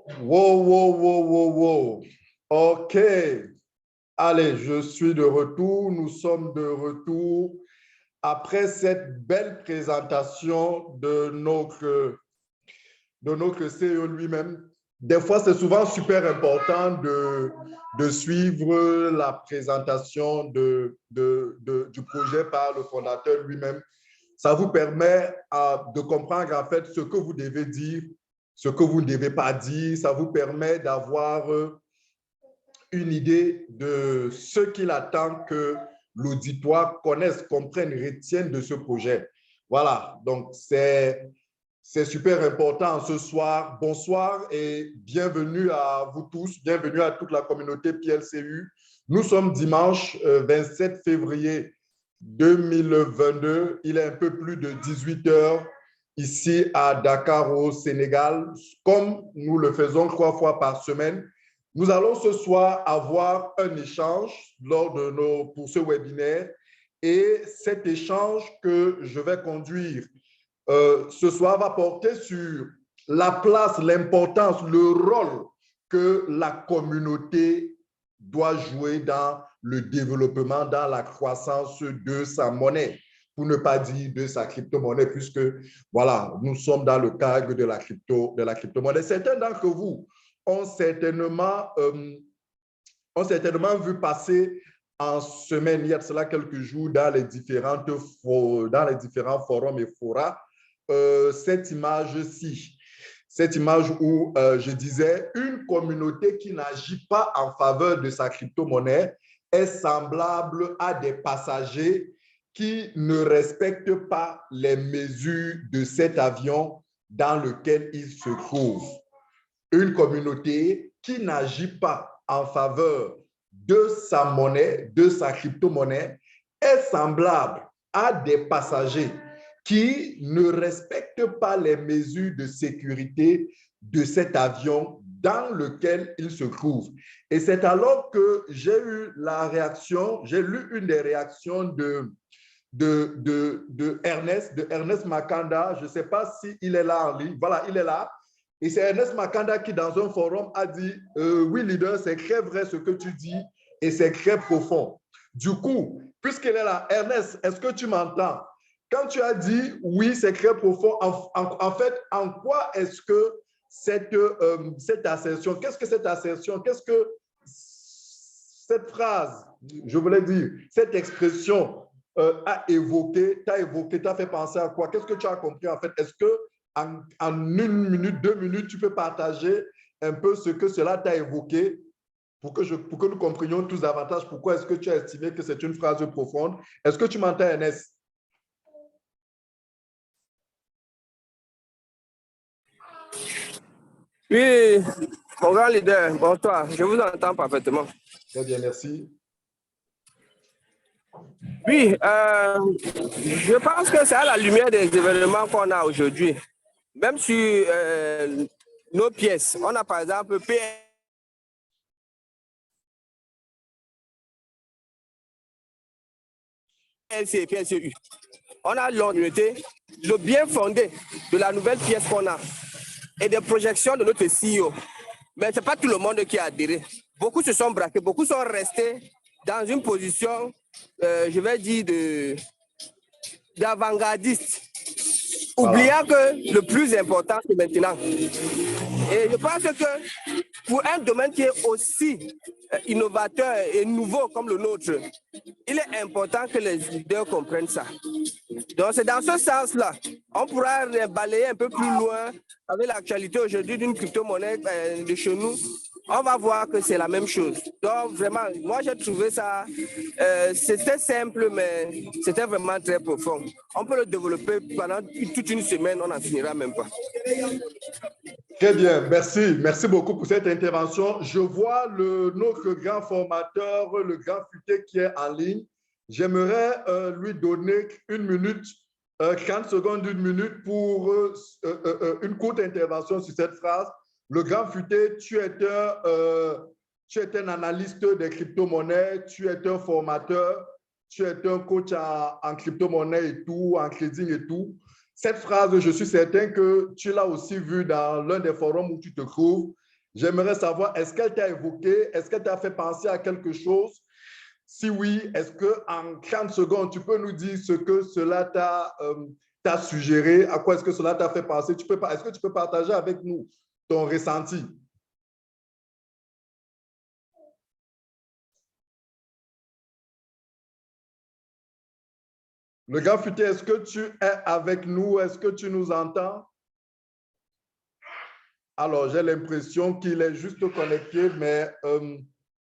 Wow, wow, wow, wow, wow. OK. Allez, je suis de retour. Nous sommes de retour après cette belle présentation de notre CEO lui-même. Des fois, c'est souvent super important de suivre la présentation du projet par le fondateur lui-même. Ça vous permet de comprendre en fait ce que vous devez dire, ce que vous ne devez pas dire. Ça vous permet d'avoir une idée de ce qu'il attend que l'auditoire connaisse, comprenne, retienne de ce projet. Voilà, donc c'est super important ce soir. Bonsoir et bienvenue à vous tous, bienvenue à toute la communauté PLCU. Nous sommes dimanche 27 février 2022. Il est un peu plus de 18 heures ici à Dakar au Sénégal. Comme nous le faisons 3 fois par semaine, nous allons ce soir avoir un échange pour ce webinaire et cet échange que je vais conduire ce soir va porter sur la place, l'importance, le rôle que la communauté doit jouer dans le développement, dans la croissance de sa monnaie, pour ne pas dire de sa crypto-monnaie, puisque voilà, nous sommes dans le cadre de la crypto-monnaie. Certains d'entre vous ont certainement vu passer en semaine, il y a de cela quelques jours, dans les différents forums et forats, cette image-ci. Cette image où je disais, une communauté qui n'agit pas en faveur de sa crypto-monnaie est semblable à des passagers qui ne respectent pas les mesures de cet avion dans lequel ils se trouvent. Une communauté qui n'agit pas en faveur de sa monnaie, de sa crypto-monnaie, est semblable à des passagers qui ne respectent pas les mesures de sécurité de cet avion dans lequel il se trouve. Et c'est alors que j'ai eu la réaction, j'ai lu une des réactions de Ernest Makanda. Je ne sais pas s'il est là en ligne. Voilà, il est là. Et c'est Ernest Makanda qui, dans un forum, a dit oui, leader, c'est très vrai ce que tu dis et c'est très profond. Du coup, puisqu'il est là, Ernest, est-ce que tu m'entends? Quand tu as dit oui, c'est très profond, en fait, en quoi est-ce que cette assertion, qu'est-ce que cette assertion, qu'est-ce que cette phrase, je voulais dire, cette expression t'a évoqué, t'a fait penser à quoi? Qu'est-ce que tu as compris en fait? Est-ce que en 1 minute, 2 minutes, tu peux partager un peu ce que cela t'a évoqué pour que nous comprenions tous davantage pourquoi est-ce que tu as estimé que c'est une phrase profonde? Est-ce que tu m'entends, Ernest? Oui, mon grand leader, bonsoir, je vous entends parfaitement. Très bien, merci. Oui, je pense que c'est à la lumière des événements qu'on a aujourd'hui. Même sur nos pièces, on a par exemple PLC et PLCU. On a l'unité, le bien fondé de la nouvelle pièce qu'on a et des projections de notre CEO. Mais ce n'est pas tout le monde qui a adhéré. Beaucoup se sont braqués, beaucoup sont restés dans une position, je vais dire, d'avant-gardiste, oubliant que le plus important, c'est maintenant. Et je pense que pour un domaine qui est aussi innovateur et nouveau comme le nôtre, il est important que les leaders comprennent ça. Donc c'est dans ce sens-là, on pourra balayer un peu plus loin avec l'actualité aujourd'hui d'une crypto-monnaie de chez nous. On va voir que c'est la même chose. Donc vraiment, moi j'ai trouvé ça, c'était simple, mais c'était vraiment très profond. On peut le développer pendant toute une semaine, on n'en finira même pas. Très bien, merci. Merci beaucoup pour cette intervention. Je vois notre grand formateur, le grand futé qui est en ligne. J'aimerais lui donner 1 minute, 30 secondes, 1 minute pour une courte intervention sur cette phrase. Le grand futé, tu es un analyste des crypto-monnaies, tu es un formateur, tu es un coach en crypto-monnaie et tout, en trading et tout. Cette phrase, je suis certain que tu l'as aussi vue dans l'un des forums où tu te trouves. J'aimerais savoir, est-ce qu'elle t'a évoqué, est-ce qu'elle t'a fait penser à quelque chose? Si oui, est-ce qu'en 30 secondes, tu peux nous dire ce que cela t'a suggéré, à quoi est-ce que cela t'a fait penser? Est-ce que tu peux partager avec nous ton ressenti? Le gars futé, est-ce que tu es avec nous? Est-ce que tu nous entends? Alors, j'ai l'impression qu'il est juste connecté, mais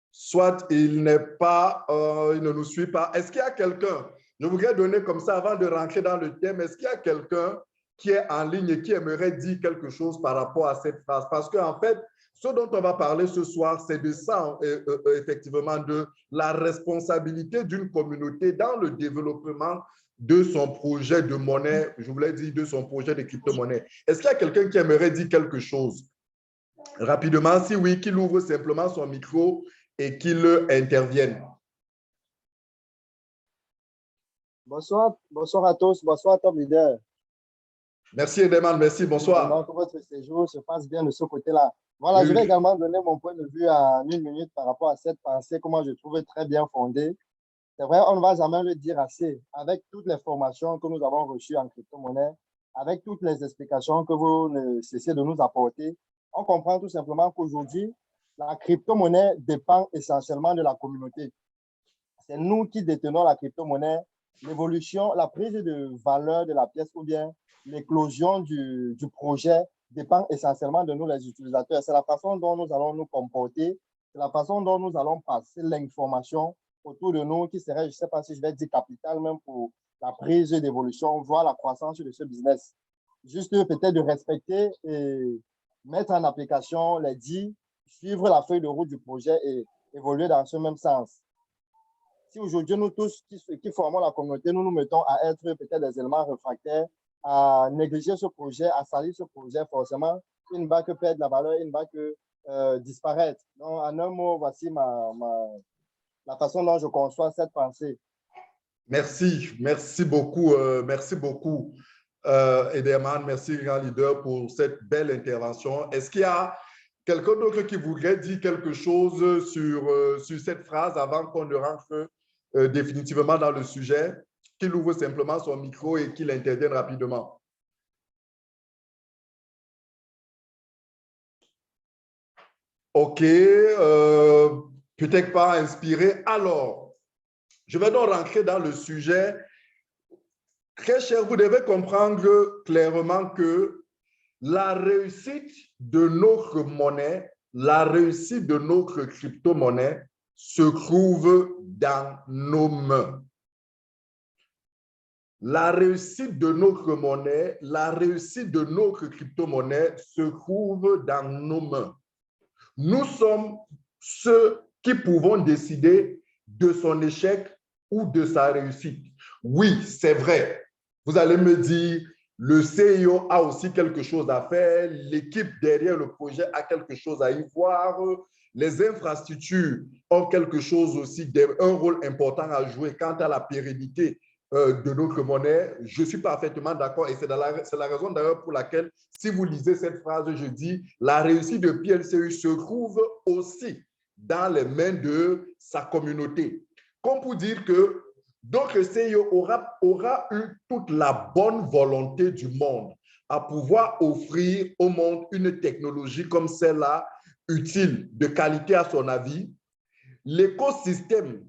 soit il n'est pas, il ne nous suit pas. Est-ce qu'il y a quelqu'un, je voudrais donner comme ça avant de rentrer dans le thème, est-ce qu'il y a quelqu'un qui est en ligne et qui aimerait dire quelque chose par rapport à cette phrase? Parce qu'en fait, ce dont on va parler ce soir, c'est de ça, effectivement, de la responsabilité d'une communauté dans le développement de son projet de monnaie, je voulais dire de son projet de crypto-monnaie. Est-ce qu'il y a quelqu'un qui aimerait dire quelque chose? Rapidement, si oui, qu'il ouvre simplement son micro et qu'il intervienne. Bonsoir, bonsoir à tous, bonsoir Top Leader. Merci Edeman, merci, bonsoir. Donc, votre séjour se passe bien de ce côté-là. Voilà, oui, je vais également donner mon point de vue en 1 minute par rapport à cette pensée, comment je trouve très bien fondée. C'est vrai, on ne va jamais le dire assez. Avec toutes les formations que nous avons reçues en crypto-monnaie, avec toutes les explications que vous ne cessez de nous apporter, on comprend tout simplement qu'aujourd'hui, la crypto-monnaie dépend essentiellement de la communauté. C'est nous qui détenons la crypto-monnaie. L'évolution, la prise de valeur de la pièce ou bien l'éclosion du projet dépend essentiellement de nous, les utilisateurs. C'est la façon dont nous allons nous comporter, c'est la façon dont nous allons passer l'information autour de nous qui serait, je ne sais pas si je vais dire capital même pour la prise d'évolution, voire la croissance de ce business. Juste peut-être de respecter et mettre en application les dits, suivre la feuille de route du projet et évoluer dans ce même sens. Si aujourd'hui, nous tous qui formons la communauté, nous nous mettons à être peut-être des éléments réfractaires, à négliger ce projet, à salir ce projet, forcément, il ne va que perdre la valeur, il ne va que disparaître. Donc, en un mot, voici la façon dont je conçois cette pensée. Merci, merci beaucoup, Edeman, merci, grand leader, pour cette belle intervention. Est-ce qu'il y a quelqu'un d'autre qui voudrait dire quelque chose sur cette phrase avant qu'on ne rentre définitivement dans le sujet, qu'il ouvre simplement son micro et qu'il intervienne rapidement? OK, peut-être pas inspiré. Alors, je vais donc rentrer dans le sujet. Très cher, vous devez comprendre clairement que la réussite de notre monnaie, la réussite de notre crypto-monnaie se trouve dans nos mains. La réussite de notre monnaie, la réussite de notre crypto-monnaie se trouve dans nos mains. Nous sommes ceux qui pouvons décider de son échec ou de sa réussite. Oui, c'est vrai. Vous allez me dire, le CIO a aussi quelque chose à faire, l'équipe derrière le projet a quelque chose à y voir, les infrastructures ont quelque chose aussi, un rôle important à jouer quant à la pérennité de notre monnaie. Je suis parfaitement d'accord et c'est la raison d'ailleurs pour laquelle, si vous lisez cette phrase, je dis, la réussite de PLCU se trouve aussi dans les mains de sa communauté. Comme pour dire que notre CIO aura eu toute la bonne volonté du monde à pouvoir offrir au monde une technologie comme celle-là, utile, de qualité à son avis. L'écosystème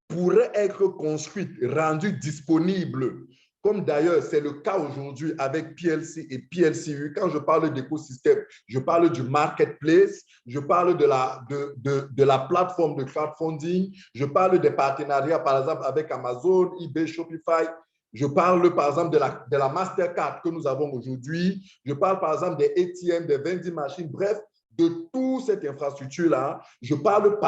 pourrait être construit, rendu disponible, comme d'ailleurs c'est le cas aujourd'hui avec PLC et PLCU. Quand je parle d'écosystème, je parle du marketplace, je parle de la plateforme de crowdfunding, je parle des partenariats par exemple avec Amazon, eBay, Shopify. Je parle par exemple de la Mastercard que nous avons aujourd'hui. Je parle par exemple des ATM, des vending machines, bref, de toute cette infrastructure-là. Je parle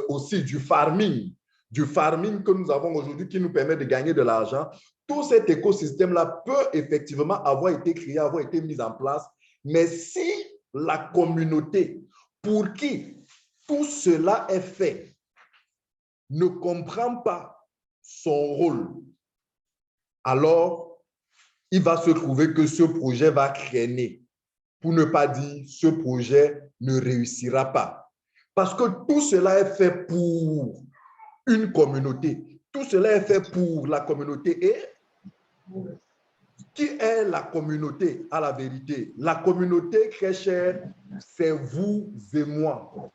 aussi du farming que nous avons aujourd'hui qui nous permet de gagner de l'argent. Tout cet écosystème-là peut effectivement avoir été créé, avoir été mis en place, mais si la communauté pour qui tout cela est fait ne comprend pas son rôle, alors il va se trouver que ce projet va traîner. pour ne pas dire ce projet ne réussira pas. Parce que tout cela est fait pour une communauté. Tout cela est fait pour la communauté. Et qui est la communauté à la vérité? La communauté, très chère, c'est vous et moi.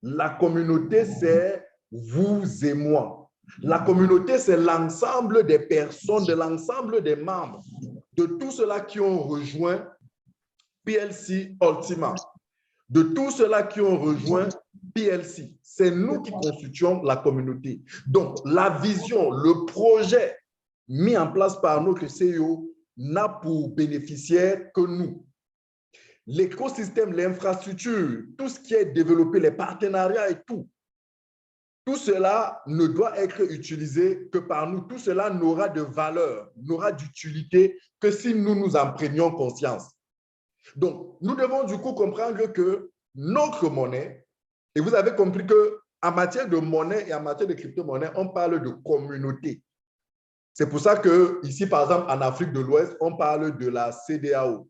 La communauté, c'est vous et moi. La communauté, c'est l'ensemble des personnes, de l'ensemble des membres, de tous ceux-là qui ont rejoint PLC Ultima, de tous ceux-là qui ont rejoint PLC. C'est nous qui constituons la communauté. Donc, la vision, le projet mis en place par notre CEO n'a pour bénéficiaire que nous. L'écosystème, l'infrastructure, tout ce qui est développé, les partenariats et tout cela ne doit être utilisé que par nous. Tout cela n'aura de valeur, n'aura d'utilité que si nous nous en prenions conscience. Donc, nous devons du coup comprendre que notre monnaie, et vous avez compris qu'en matière de monnaie et en matière de crypto-monnaie, on parle de communauté. C'est pour ça que ici, par exemple, en Afrique de l'Ouest, on parle de la CEDEAO.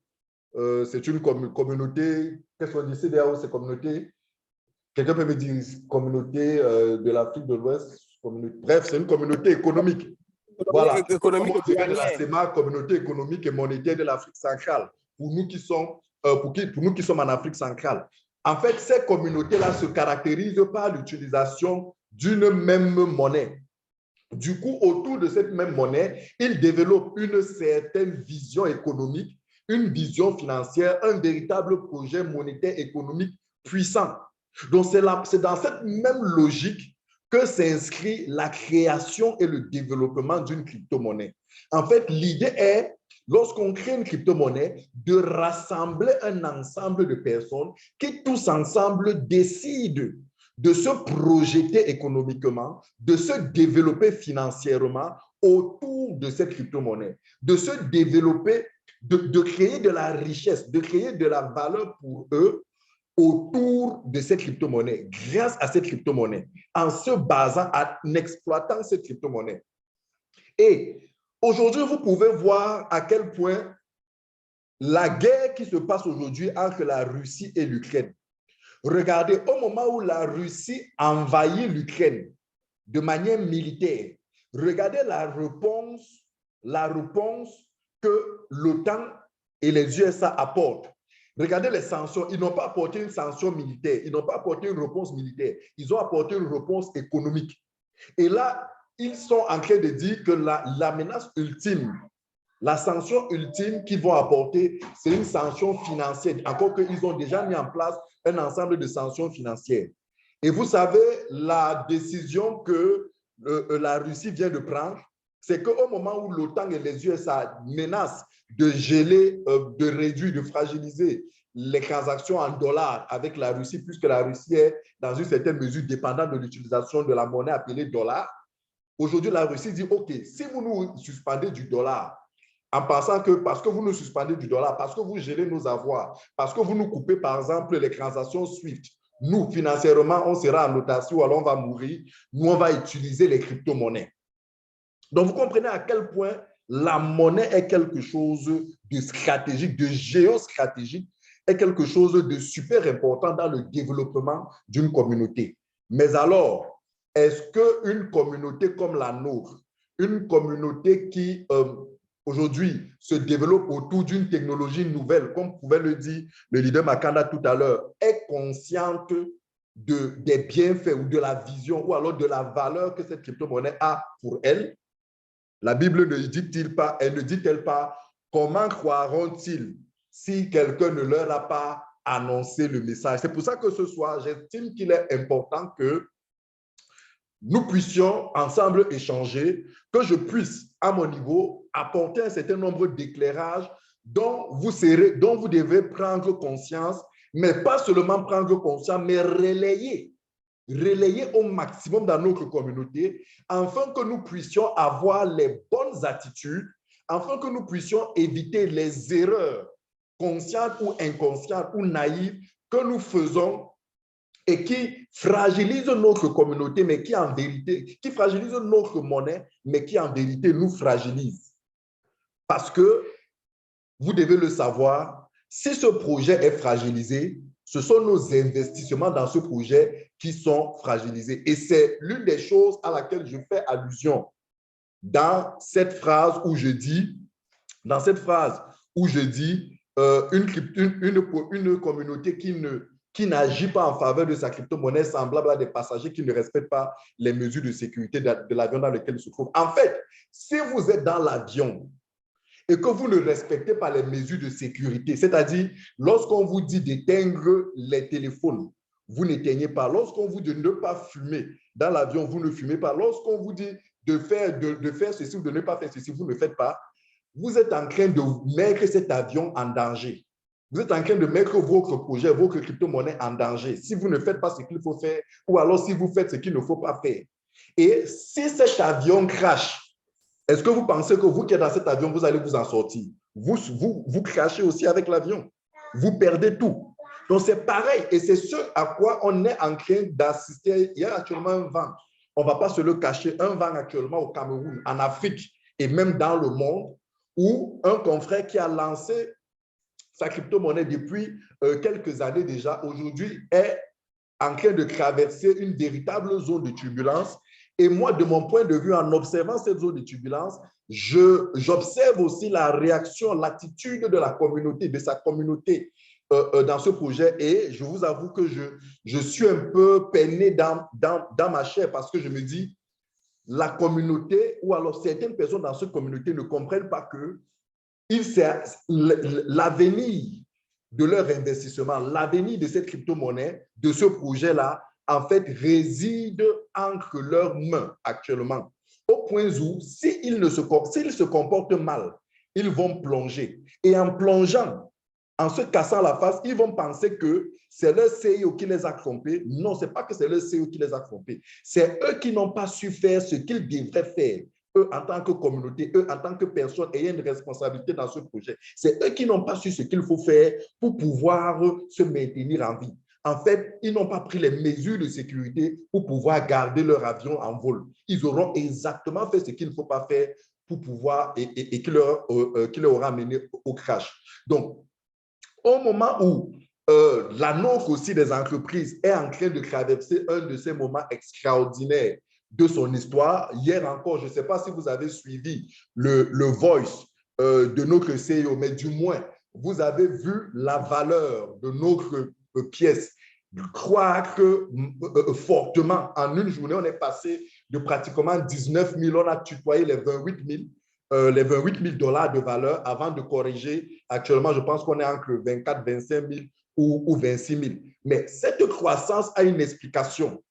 C'est une communauté, qu'est-ce qu'on dit? CEDEAO, c'est communauté. Quelqu'un peut me dire communauté de l'Afrique de l'Ouest. Bref, c'est une communauté économique. Voilà. Économique, On dirait la CEMA, communauté économique et monétaire de l'Afrique centrale, pour nous qui sommes en Afrique centrale. En fait, ces communautés-là se caractérisent par l'utilisation d'une même monnaie. Du coup, autour de cette même monnaie, ils développent une certaine vision économique, une vision financière, un véritable projet monétaire économique puissant. Donc, c'est dans cette même logique que s'inscrit la création et le développement d'une crypto-monnaie. En fait, l'idée est, lorsqu'on crée une crypto-monnaie, de rassembler un ensemble de personnes qui tous ensemble décident de se projeter économiquement, de se développer financièrement autour de cette crypto-monnaie, de se développer, de créer de la richesse, de créer de la valeur pour eux autour de cette crypto-monnaie, grâce à cette crypto-monnaie, en se basant, en exploitant cette crypto-monnaie. Et aujourd'hui, vous pouvez voir à quel point la guerre qui se passe aujourd'hui entre la Russie et l'Ukraine. Regardez, au moment où la Russie envahit l'Ukraine de manière militaire, regardez la réponse que l'OTAN et les USA apportent. Regardez les sanctions. Ils n'ont pas apporté une sanction militaire. Ils n'ont pas apporté une réponse militaire. Ils ont apporté une réponse économique. Et là, ils sont en train de dire que la menace ultime, la sanction ultime qu'ils vont apporter, c'est une sanction financière. Encore qu'ils ont déjà mis en place un ensemble de sanctions financières. Et vous savez, la décision que la Russie vient de prendre, c'est qu'au moment où l'OTAN et les USA menacent de geler, de réduire, de fragiliser les transactions en dollars avec la Russie, puisque la Russie est dans une certaine mesure dépendante de l'utilisation de la monnaie appelée dollar, aujourd'hui la Russie dit, OK, si vous nous suspendez du dollar, en pensant que parce que vous nous suspendez du dollar, parce que vous gelez nos avoirs, parce que vous nous coupez par exemple les transactions SWIFT, nous financièrement on sera en notation, alors on va mourir, nous on va utiliser les crypto-monnaies. Donc, vous comprenez à quel point la monnaie est quelque chose de stratégique, de géostratégique, est quelque chose de super important dans le développement d'une communauté. Mais alors, est-ce qu'une communauté comme la nôtre, une communauté qui aujourd'hui se développe autour d'une technologie nouvelle, comme pouvait le dire le leader Makanda tout à l'heure, est consciente des bienfaits ou de la vision ou alors de la valeur que cette crypto-monnaie a pour elle? La Bible ne dit-elle pas, comment croiront-ils si quelqu'un ne leur a pas annoncé le message? C'est pour ça que ce soir, j'estime qu'il est important que nous puissions ensemble échanger, que je puisse, à mon niveau, apporter un certain nombre d'éclairages dont vous devez prendre conscience, mais pas seulement prendre conscience, mais relayer au maximum dans notre communauté, afin que nous puissions avoir les bonnes attitudes, afin que nous puissions éviter les erreurs conscientes ou inconscientes ou naïves que nous faisons et qui fragilisent notre communauté, mais qui en vérité, qui fragilisent notre monnaie, mais qui en vérité nous fragilisent. Parce que, vous devez le savoir, Si ce projet est fragilisé, ce sont nos investissements dans ce projet qui sont fragilisés. Et c'est l'une des choses à laquelle je fais allusion dans cette phrase où je dis, une communauté qui n'agit pas en faveur de sa crypto-monnaie semblable à des passagers qui ne respectent pas les mesures de sécurité de l'avion dans lequel ils se trouvent. En fait, si vous êtes dans l'avion et que vous ne respectez pas les mesures de sécurité, c'est-à-dire lorsqu'on vous dit d'éteindre les téléphones, vous n'éteignez pas. Lorsqu'on vous dit de ne pas fumer dans l'avion, vous ne fumez pas. Lorsqu'on vous dit de faire ceci ou de ne pas faire ceci, vous ne faites pas. Vous êtes en train de mettre cet avion en danger. Vous êtes en train de mettre votre projet, votre crypto-monnaie en danger. Si vous ne faites pas ce qu'il faut faire, ou alors si vous faites ce qu'il ne faut pas faire. Et si cet avion crache, est-ce que vous pensez que vous qui êtes dans cet avion, vous allez vous en sortir? Vous crachez aussi avec l'avion. Vous perdez tout. Donc, c'est pareil. Et c'est ce à quoi on est en train d'assister. Il y a actuellement un vent. On ne va pas se le cacher. Un vent actuellement au Cameroun, en Afrique et même dans le monde, où un confrère qui a lancé sa crypto-monnaie depuis quelques années déjà, aujourd'hui est en train de traverser une véritable zone de turbulence. Et moi, de mon point de vue, en observant cette zone de turbulence, j'observe aussi la réaction, l'attitude de la communauté, de sa communauté dans ce projet. Et je vous avoue que je suis un peu peiné dans ma chair parce que je me dis, la communauté ou alors certaines personnes dans cette communauté ne comprennent pas que l'avenir de leur investissement, l'avenir de cette crypto-monnaie, de ce projet-là, en fait, réside entre leurs mains actuellement. Au point où, s'ils se comportent mal, ils vont plonger. Et en plongeant, en se cassant la face, ils vont penser que c'est leur CEO qui les a trompés. Non, ce n'est pas que c'est leur CEO qui les a trompés. C'est eux qui n'ont pas su faire ce qu'ils devraient faire. Eux, en tant que communauté, eux, en tant que personnes ayant une responsabilité dans ce projet. C'est eux qui n'ont pas su ce qu'il faut faire pour pouvoir se maintenir en vie. En fait, ils n'ont pas pris les mesures de sécurité pour pouvoir garder leur avion en vol. Ils auront exactement fait ce qu'il ne faut pas faire pour pouvoir et qui leur aura mené au crash. Donc, au moment où la nôtre aussi des entreprises est en train de traverser un de ces moments extraordinaires de son histoire. Hier encore, je ne sais pas si vous avez suivi le voice de notre CEO, mais du moins, vous avez vu la valeur de notre pièce croître fortement. En une journée, on est passé de pratiquement 19 000, on a tutoyé les 28 000. Les 28 000 $ de valeur avant de corriger. Actuellement, je pense qu'on est entre 24 25 000 ou 26 000. Mais cette croissance a une explication.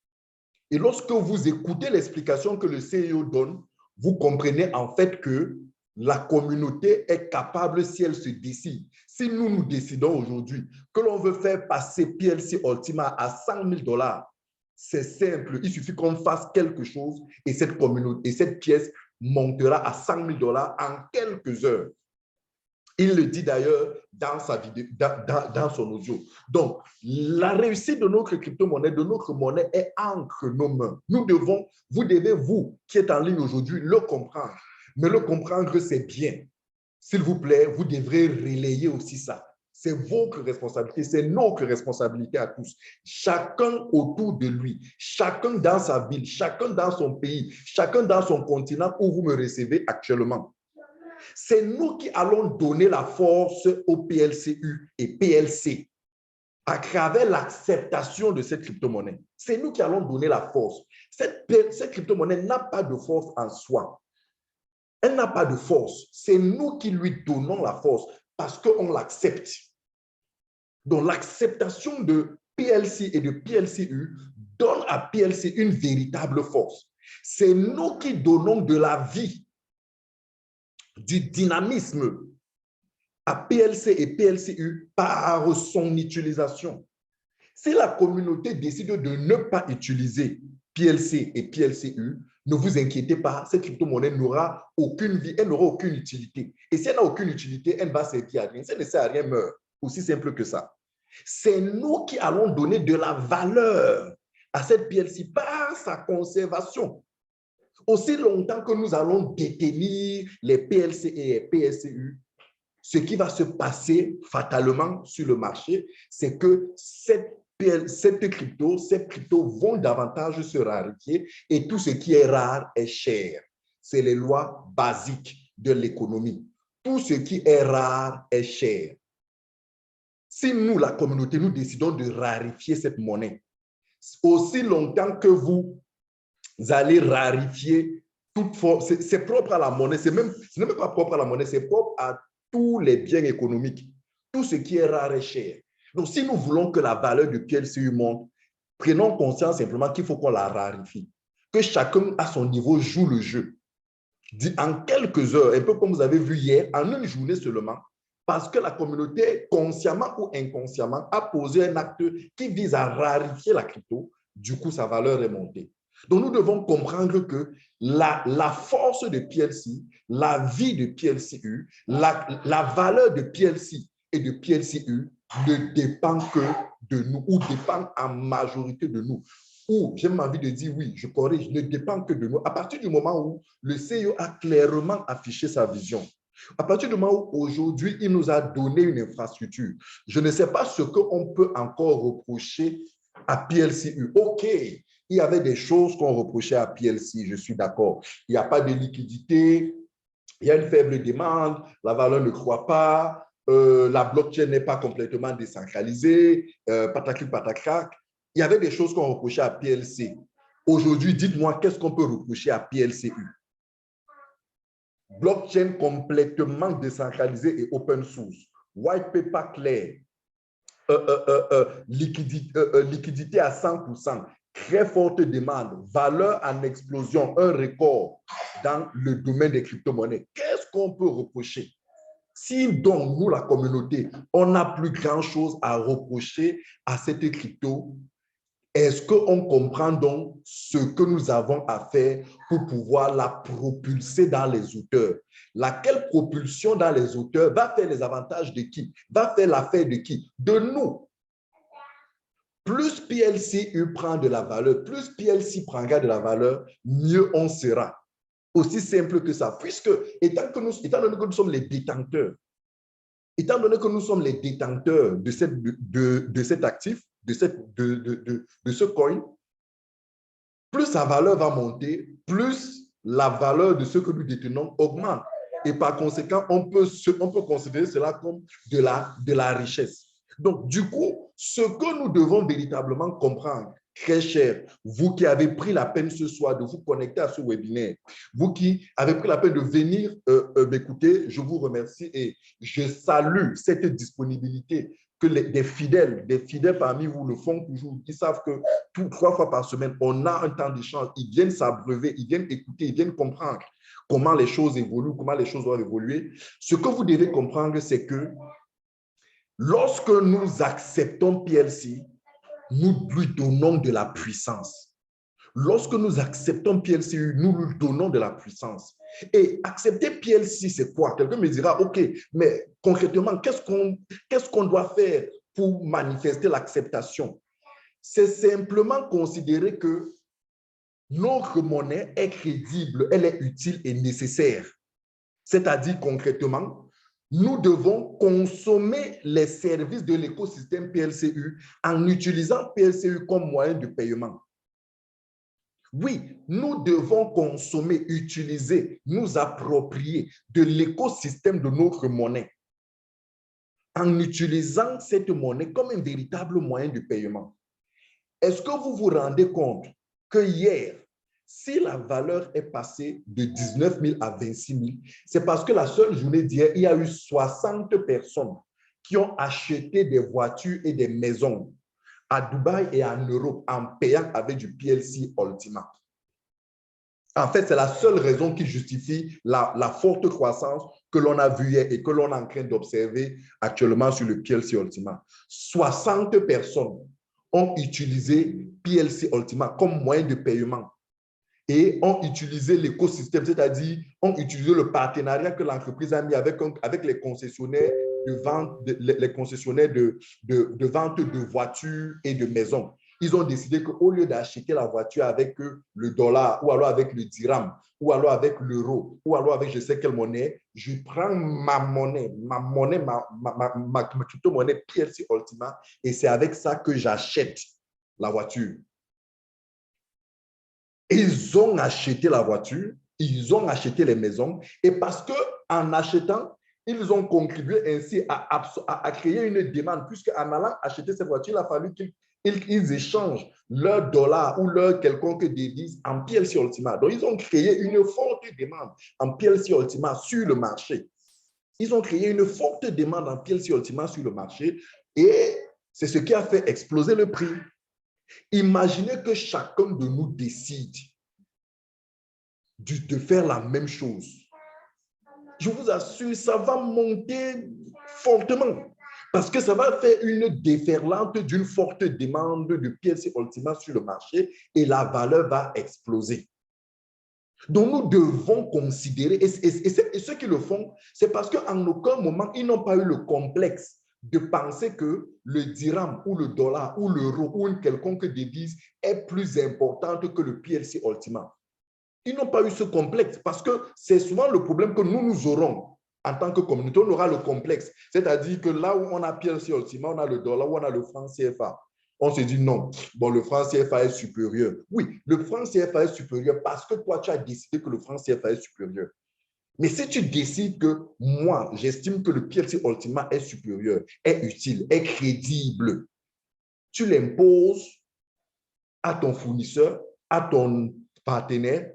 Et lorsque vous écoutez l'explication que le CEO donne, vous comprenez en fait que la communauté est capable, si elle se décide, si nous décidons aujourd'hui que l'on veut faire passer PLC Ultima à 100 000 $, c'est simple, il suffit qu'on fasse quelque chose et cette communauté, et cette pièce montera à 100 000 $ en quelques heures. Il le dit d'ailleurs dans son audio. Donc, la réussite de notre crypto-monnaie, de notre monnaie est entre nos mains. Vous devez, vous qui êtes en ligne aujourd'hui, le comprendre. Mais le comprendre, c'est bien. S'il vous plaît, vous devrez relayer aussi ça. C'est votre responsabilité, c'est notre responsabilité à tous. Chacun autour de lui, chacun dans sa ville, chacun dans son pays, chacun dans son continent où vous me recevez actuellement. C'est nous qui allons donner la force au PLCU et PLC à travers l'acceptation de cette crypto-monnaie. C'est nous qui allons donner la force. Cette crypto-monnaie n'a pas de force en soi. Elle n'a pas de force. C'est nous qui lui donnons la force parce qu'on l'accepte. Donc, l'acceptation de PLC et de PLCU donne à PLC une véritable force. C'est nous qui donnons de la vie, du dynamisme à PLC et PLCU par son utilisation. Si la communauté décide de ne pas utiliser PLC et PLCU, ne vous inquiétez pas, cette crypto-monnaie n'aura aucune vie, elle n'aura aucune utilité. Et si elle n'a aucune utilité, elle ne va servir à rien. Si elle ne sert à rien, meurt. Aussi simple que ça. C'est nous qui allons donner de la valeur à cette PLC par sa conservation. Aussi longtemps que nous allons détenir les PLC et les PSCU, ce qui va se passer fatalement sur le marché, c'est que ces cryptos vont davantage se raréfier et tout ce qui est rare est cher. C'est les lois basiques de l'économie. Tout ce qui est rare est cher. Si nous, la communauté, nous décidons de raréfier cette monnaie, aussi longtemps que vous allez raréfier toute forme, c'est propre à la monnaie, ce n'est même pas propre à la monnaie, c'est propre à tous les biens économiques. Tout ce qui est rare est cher. Donc, si nous voulons que la valeur de PLCU monte, prenons conscience simplement qu'il faut qu'on la raréfie, que chacun à son niveau joue le jeu. En quelques heures, un peu comme vous avez vu hier, en une journée seulement, parce que la communauté, consciemment ou inconsciemment, a posé un acte qui vise à raréfier la crypto, du coup, sa valeur est montée. Donc, nous devons comprendre que la force de PLC, la vie de PLCU, la valeur de PLC et de PLCU ne dépend que de nous ou dépend en majorité de nous. Ou, j'ai envie de dire, oui, je corrige, ne dépend que de nous. À partir du moment où le CEO a clairement affiché sa vision, à partir du moment où aujourd'hui, il nous a donné une infrastructure, je ne sais pas ce qu'on peut encore reprocher à PLCU. OK, il y avait des choses qu'on reprochait à PLC, je suis d'accord. Il n'y a pas de liquidité, il y a une faible demande, la valeur ne croît pas, la blockchain n'est pas complètement décentralisée, pataclic, patacrac. Il y avait des choses qu'on reprochait à PLC. Aujourd'hui, dites-moi, qu'est-ce qu'on peut reprocher à PLCU? Blockchain complètement décentralisée et open source, white paper clair, liquidité à 100%, très forte demande, valeur en explosion, un record dans le domaine des crypto-monnaies. Qu'est-ce qu'on peut reprocher? Si donc nous, la communauté, on n'a plus grand-chose à reprocher à cette crypto, est-ce qu'on comprend donc ce que nous avons à faire pour pouvoir la propulser dans les auteurs? Laquelle propulsion dans les auteurs va faire les avantages de qui? Va faire l'affaire de qui? De nous. Plus PLCU prend de la valeur, plus PLC prendra de la valeur, mieux on sera. Aussi simple que ça. Puisque, étant donné que nous sommes les détenteurs, de cet actif, de ce coin, plus sa valeur va monter, plus la valeur de ce que nous détenons augmente. Et par conséquent, on peut considérer cela comme de la richesse. Donc, du coup, ce que nous devons véritablement comprendre, très cher, vous qui avez pris la peine ce soir de vous connecter à ce webinaire, vous qui avez pris la peine de venir m'écouter, je vous remercie et je salue cette disponibilité que des fidèles parmi vous le font toujours. Ils savent que 3 fois par semaine, on a un temps d'échange. Ils viennent s'abreuver, ils viennent écouter, ils viennent comprendre comment les choses évoluent, comment les choses doivent évoluer. Ce que vous devez comprendre, c'est que lorsque nous acceptons PLC, nous lui donnons de la puissance. Lorsque nous acceptons PLC, nous lui donnons de la puissance. Et accepter PLC, c'est quoi? Quelqu'un me dira, OK, mais concrètement, qu'est-ce qu'on doit faire pour manifester l'acceptation? C'est simplement considérer que notre monnaie est crédible, elle est utile et nécessaire. C'est-à-dire concrètement, nous devons consommer les services de l'écosystème PLCU en utilisant PLCU comme moyen de paiement. Oui, nous devons consommer, utiliser, nous approprier de l'écosystème de notre monnaie en utilisant cette monnaie comme un véritable moyen de paiement. Est-ce que vous vous rendez compte que hier, si la valeur est passée de 19 000 à 26 000, c'est parce que la seule journée d'hier, il y a eu 60 personnes qui ont acheté des voitures et des maisons à Dubaï et en Europe en payant avec du PLC Ultima. En fait, c'est la seule raison qui justifie la forte croissance que l'on a vue hier et que l'on est en train d'observer actuellement sur le PLC Ultima. 60 personnes ont utilisé PLC Ultima comme moyen de paiement et ont utilisé l'écosystème, c'est-à-dire ont utilisé le partenariat que l'entreprise a mis avec les concessionnaires de vente, de vente de voitures et de maisons. Ils ont décidé qu'au lieu d'acheter la voiture avec le dollar ou alors avec le dirham ou alors avec l'euro ou alors avec je sais quelle monnaie, je prends ma crypto-monnaie PLC Ultima et c'est avec ça que j'achète la voiture. Ils ont acheté la voiture, ils ont acheté les maisons et parce qu'en achetant, ils ont contribué ainsi à créer une demande puisqu'en allant acheter cette voiture, il a fallu qu'ils échangent leur dollar ou leur quelconque devise en PLC Ultima. Donc, ils ont créé une forte demande en PLC Ultima sur le marché. Ils ont créé une forte demande en PLC Ultima sur le marché et c'est ce qui a fait exploser le prix. Imaginez que chacun de nous décide de faire la même chose. Je vous assure, ça va monter fortement parce que ça va faire une déferlante d'une forte demande de PLC Ultima sur le marché et la valeur va exploser. Donc, nous devons considérer, et ceux qui le font, c'est parce qu'en aucun moment, ils n'ont pas eu le complexe de penser que le dirham ou le dollar ou l'euro ou une quelconque devise est plus importante que le PLC Ultima. Ils n'ont pas eu ce complexe parce que c'est souvent le problème que nous aurons en tant que communauté. On aura le complexe, c'est-à-dire que là où on a PLC Ultima, on a le dollar, où on a le franc CFA. On se dit non, bon, le franc CFA est supérieur. Oui, le franc CFA est supérieur parce que toi, tu as décidé que le franc CFA est supérieur. Mais si tu décides que moi, j'estime que le PLC Ultima est supérieur, est utile, est crédible, tu l'imposes à ton fournisseur, à ton partenaire,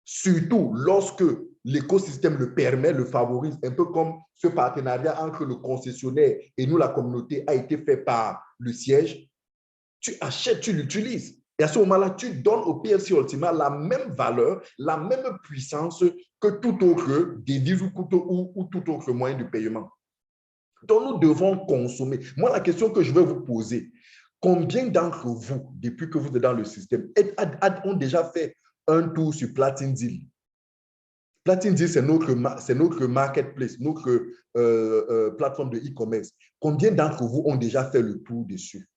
surtout lorsque l'écosystème le permet, le favorise, un peu comme ce partenariat entre le concessionnaire et nous, la communauté, a été fait par le siège. Tu achètes, tu l'utilises. Et à ce moment-là, tu donnes au PLC Ultima la même valeur, la même puissance que tout autre devise ou tout autre moyen de paiement. Donc, nous devons consommer. Moi, la question que je vais vous poser, combien d'entre vous, depuis que vous êtes dans le système, ont déjà fait un tour sur Platine Deal? Platine Deal, c'est notre marketplace, notre plateforme de e-commerce. Combien d'entre vous ont déjà fait le tour dessus?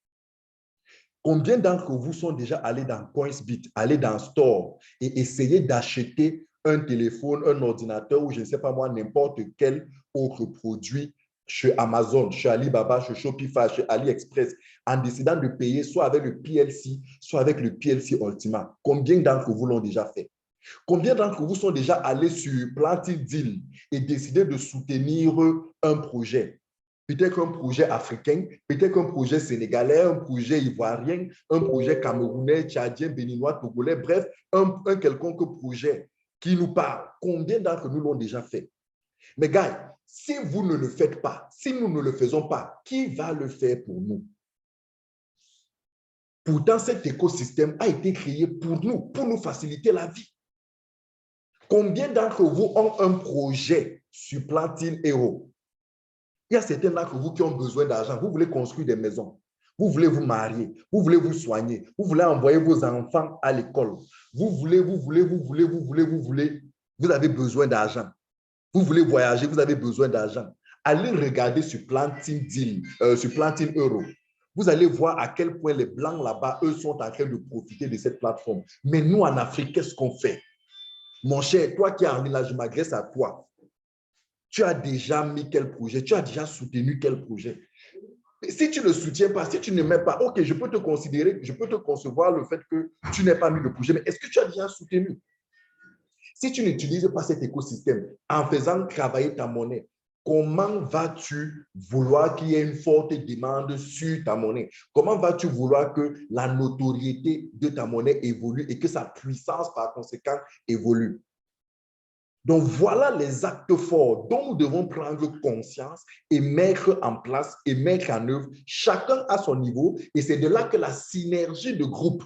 Combien d'entre vous sont déjà allés dans Coinsbit, allés dans Store et essayer d'acheter un téléphone, un ordinateur ou je ne sais pas moi, n'importe quel autre produit chez Amazon, chez Alibaba, chez Shopify, chez AliExpress, en décidant de payer soit avec le PLC, soit avec le PLC Ultima? Combien d'entre vous l'ont déjà fait? Combien d'entre vous sont déjà allés sur Platine Deal et décidé de soutenir un projet? Peut-être un projet africain, peut-être un projet sénégalais, un projet ivoirien, un projet camerounais, tchadien, béninois, togolais, bref, un quelconque projet qui nous parle. Combien d'entre nous l'ont déjà fait? Mais gars, si vous ne le faites pas, si nous ne le faisons pas, qui va le faire pour nous? Pourtant, cet écosystème a été créé pour nous faciliter la vie. Combien d'entre vous ont un projet sur Platine Hero? Il y a certains d'entre vous qui ont besoin d'argent. Vous voulez construire des maisons. Vous voulez vous marier. Vous voulez vous soigner. Vous voulez envoyer vos enfants à l'école. Vous avez besoin d'argent. Vous voulez voyager, vous avez besoin d'argent. Allez regarder sur Platine Deal, sur Platine Euro. Vous allez voir à quel point les Blancs là-bas, eux, sont en train de profiter de cette plateforme. Mais nous, en Afrique, qu'est-ce qu'on fait? Mon cher, toi qui es en ligne là, je m'adresse à toi. Tu as déjà mis quel projet? Tu as déjà soutenu quel projet? Si tu ne le soutiens pas, si tu ne mets pas, ok, je peux te considérer, je peux te concevoir le fait que tu n'aies pas mis le projet, mais est-ce que tu as déjà soutenu? Si tu n'utilises pas cet écosystème en faisant travailler ta monnaie, comment vas-tu vouloir qu'il y ait une forte demande sur ta monnaie? Comment vas-tu vouloir que la notoriété de ta monnaie évolue et que sa puissance, par conséquent, évolue? Donc, voilà les actes forts dont nous devons prendre conscience et mettre en place et mettre en œuvre, chacun à son niveau. Et c'est de là que la synergie de groupe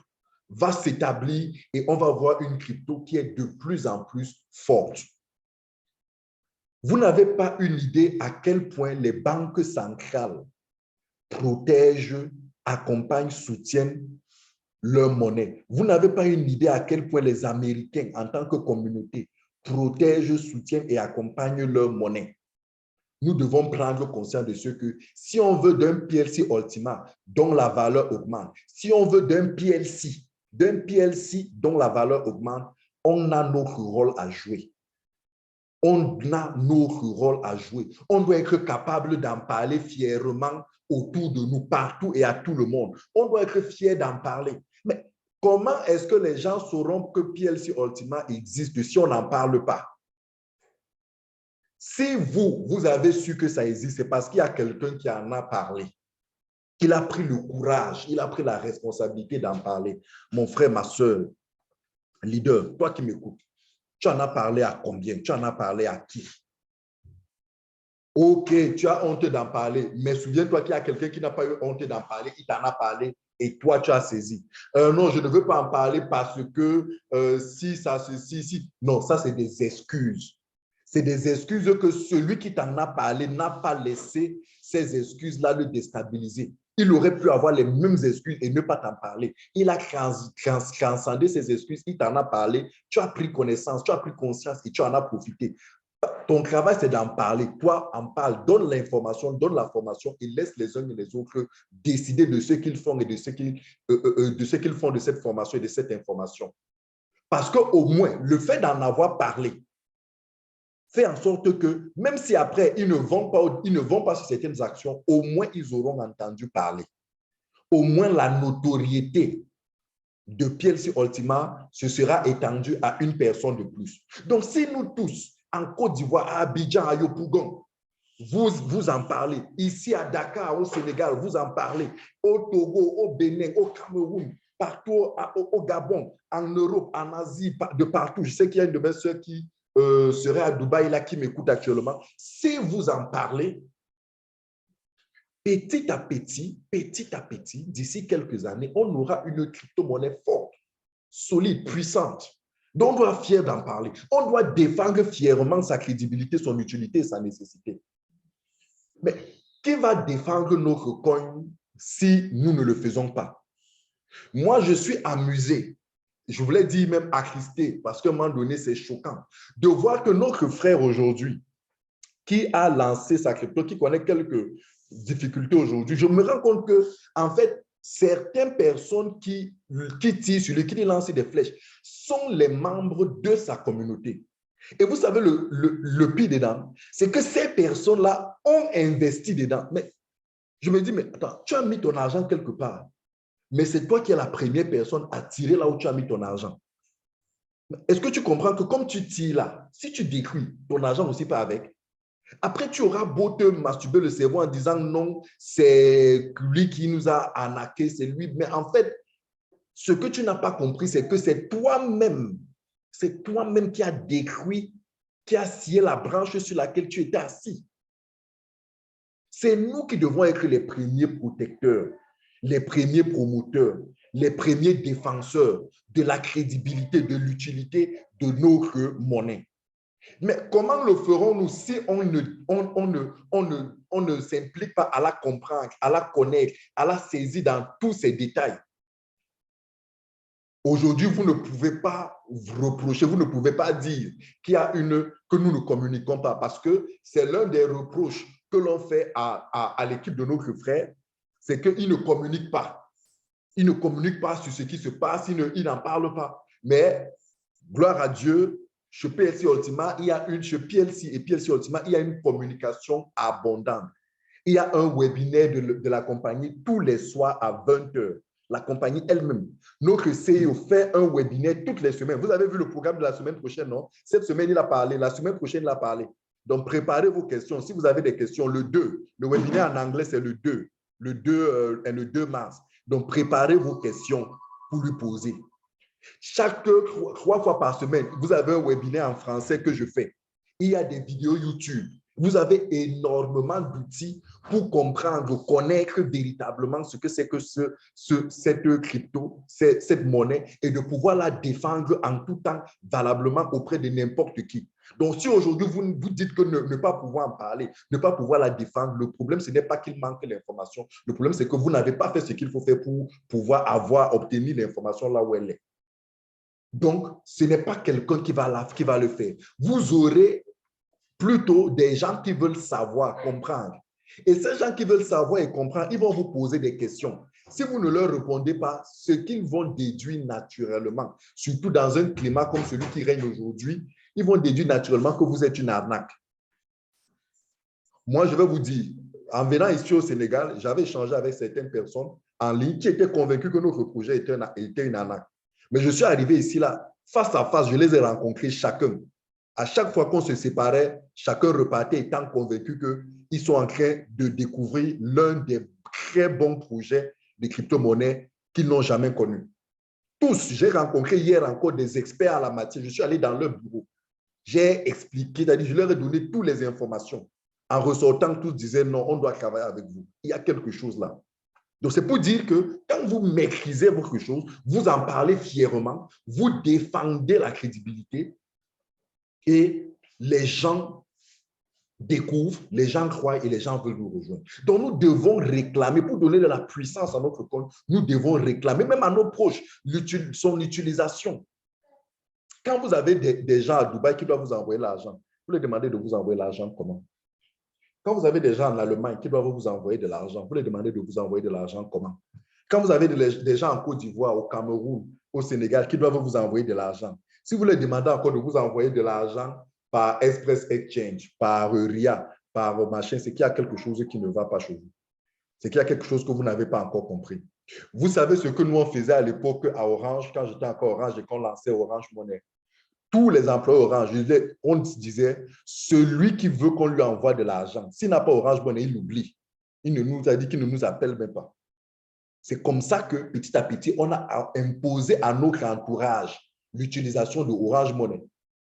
va s'établir et on va voir une crypto qui est de plus en plus forte. Vous n'avez pas une idée à quel point les banques centrales protègent, accompagnent, soutiennent leur monnaie. Vous n'avez pas une idée à quel point les Américains, en tant que communauté, protègent, soutiennent et accompagnent leur monnaie. nous devons prendre conscience de ce que si on veut d'un PLC Ultima dont la valeur augmente, si on veut d'un PLC dont la valeur augmente, on a notre rôle à jouer. On a notre rôle à jouer. On doit être capable d'en parler fièrement autour de nous, partout et à tout le monde. On doit être fier d'en parler. Mais comment est-ce que les gens sauront que PLC Ultima existe si on n'en parle pas? Si vous avez su que ça existe, c'est parce qu'il y a quelqu'un qui en a parlé. Il a pris le courage, il a pris la responsabilité d'en parler. Mon frère, ma soeur, leader, toi qui m'écoutes, tu en as parlé à combien? Tu en as parlé à qui? Ok, tu as honte d'en parler, mais souviens-toi qu'il y a quelqu'un qui n'a pas eu honte d'en parler, il t'en a parlé et toi, tu as saisi. Non, je ne veux pas en parler parce que si ça, si. Non, ça, c'est des excuses. C'est des excuses que celui qui t'en a parlé n'a pas laissé ces excuses-là le déstabiliser. Il aurait pu avoir les mêmes excuses et ne pas t'en parler. Il a transcendé ces excuses, il t'en a parlé, tu as pris connaissance, tu as pris conscience et tu en as profité. Ton travail, c'est d'en parler. Toi, en parle, donne l'information, donne la formation et laisse les uns et les autres décider de ce qu'ils font et de ce qu'ils font de cette formation et de cette information. Parce qu'au moins, le fait d'en avoir parlé fait en sorte que, même si après, ils ne vont pas sur certaines actions, au moins, ils auront entendu parler. Au moins, la notoriété de PLC Ultima se sera étendue à une personne de plus. Donc, si nous tous, en Côte d'Ivoire, à Abidjan, à Yopougon, vous en parlez, ici à Dakar, au Sénégal, vous en parlez, au Togo, au Bénin, au Cameroun, partout au Gabon, en Europe, en Asie, de partout. Je sais qu'il y a une de mes soeurs qui serait à Dubaï, là, qui m'écoute actuellement. Si vous en parlez, petit à petit, d'ici quelques années, on aura une crypto-monnaie forte, solide, puissante, dont on doit être fier d'en parler. On doit défendre fièrement sa crédibilité, son utilité et sa nécessité. Mais qui va défendre notre coin si nous ne le faisons pas? Moi, je suis amusé. Je voulais dire même attristé, parce qu'à un moment donné, c'est choquant de voir que notre frère aujourd'hui, qui a lancé sa crypto, qui connaît quelques difficultés aujourd'hui, je me rends compte que, en fait, certaines personnes qui tirent sur lui, qui lancent des flèches, sont les membres de sa communauté. Et vous savez, le pire dedans, c'est que ces personnes-là ont investi dedans. Mais je me dis, mais attends, tu as mis ton argent quelque part, mais c'est toi qui es la première personne à tirer là où tu as mis ton argent. Est-ce que tu comprends que comme tu tires là, si tu détruis, ton argent aussi pas avec? Après, tu auras beau te masturber le cerveau en disant non, c'est lui qui nous a arnaqué, c'est lui. Mais en fait, ce que tu n'as pas compris, c'est que c'est toi-même qui as détruit, qui a scié la branche sur laquelle tu étais assis. C'est nous qui devons être les premiers protecteurs, les premiers promoteurs, les premiers défenseurs de la crédibilité, de l'utilité de notre monnaie. Mais comment le ferons-nous si on ne s'implique pas à la comprendre, à la connaître, à la saisir dans tous ses détails? Aujourd'hui, vous ne pouvez pas vous reprocher, vous ne pouvez pas dire que nous ne communiquons pas, parce que c'est l'un des reproches que l'on fait à l'équipe de notre frère, c'est qu'ils ne communiquent pas. Ils ne communiquent pas sur ce qui se passe, ils n'en parlent pas. Mais, gloire à Dieu, chez PLC Ultima, chez PLC et PLC Ultima, il y a une communication abondante. Il y a un webinaire de la compagnie tous les soirs à 20h. La compagnie elle-même. Notre CEO fait un webinaire toutes les semaines. Vous avez vu le programme de la semaine prochaine, non? Cette semaine, il a parlé. La semaine prochaine, il a parlé. Donc, préparez vos questions. Si vous avez des questions, le 2, le webinaire en anglais, c'est le 2. Le 2 mars. Donc, préparez vos questions pour lui poser. Chaque 3 fois par semaine, vous avez un webinaire en français que je fais. Il y a des vidéos YouTube. Vous avez énormément d'outils pour comprendre, connaître véritablement ce que c'est que cette crypto, cette monnaie, et de pouvoir la défendre en tout temps valablement auprès de n'importe qui. Donc, si aujourd'hui vous dites que ne pas pouvoir en parler, ne pas pouvoir la défendre, le problème, ce n'est pas qu'il manque l'information. Le problème, c'est que vous n'avez pas fait ce qu'il faut faire pour pouvoir obtenir l'information là où elle est. Donc, ce n'est pas quelqu'un qui va le faire. Vous aurez plutôt des gens qui veulent savoir, comprendre. Et ces gens qui veulent savoir et comprendre, ils vont vous poser des questions. Si vous ne leur répondez pas, ce qu'ils vont déduire naturellement, surtout dans un climat comme celui qui règne aujourd'hui, ils vont déduire naturellement que vous êtes une arnaque. Moi, je vais vous dire, en venant ici au Sénégal, j'avais échangé avec certaines personnes en ligne qui étaient convaincues que notre projet était une arnaque. Mais je suis arrivé ici, là, face à face, je les ai rencontrés chacun. À chaque fois qu'on se séparait, chacun repartait étant convaincu qu'ils sont en train de découvrir l'un des très bons projets de crypto-monnaie qu'ils n'ont jamais connu. Tous, j'ai rencontré hier encore des experts à la matière. Je suis allé dans leur bureau. J'ai expliqué, je leur ai donné toutes les informations. En ressortant, tous disaient non, on doit travailler avec vous. Il y a quelque chose là. Donc, c'est pour dire que quand vous maîtrisez quelque chose, vous en parlez fièrement, vous défendez la crédibilité et les gens découvrent, les gens croient et les gens veulent nous rejoindre. Donc, nous devons réclamer, pour donner de la puissance à notre compte, nous devons réclamer, même à nos proches, son utilisation. Quand vous avez des gens à Dubaï qui doivent vous envoyer l'argent, vous leur demandez de vous envoyer l'argent comment? Quand vous avez des gens en Allemagne qui doivent vous envoyer de l'argent, vous leur demandez de vous envoyer de l'argent comment? Quand vous avez des gens en Côte d'Ivoire, au Cameroun, au Sénégal qui doivent vous envoyer de l'argent, si vous leur demandez encore de vous envoyer de l'argent par Express Exchange, par RIA, par machin, c'est qu'il y a quelque chose qui ne va pas chez vous. C'est qu'il y a quelque chose que vous n'avez pas encore compris. Vous savez ce que nous on faisait à l'époque à Orange, quand j'étais encore Orange et qu'on lançait Orange Money. Tous les employés Orange, on disait, celui qui veut qu'on lui envoie de l'argent, s'il n'a pas Orange Money, il l'oublie. Il ne nous a dit qu'il ne nous appelle même pas. C'est comme ça que petit à petit, on a imposé à notre entourage l'utilisation de Orange Money.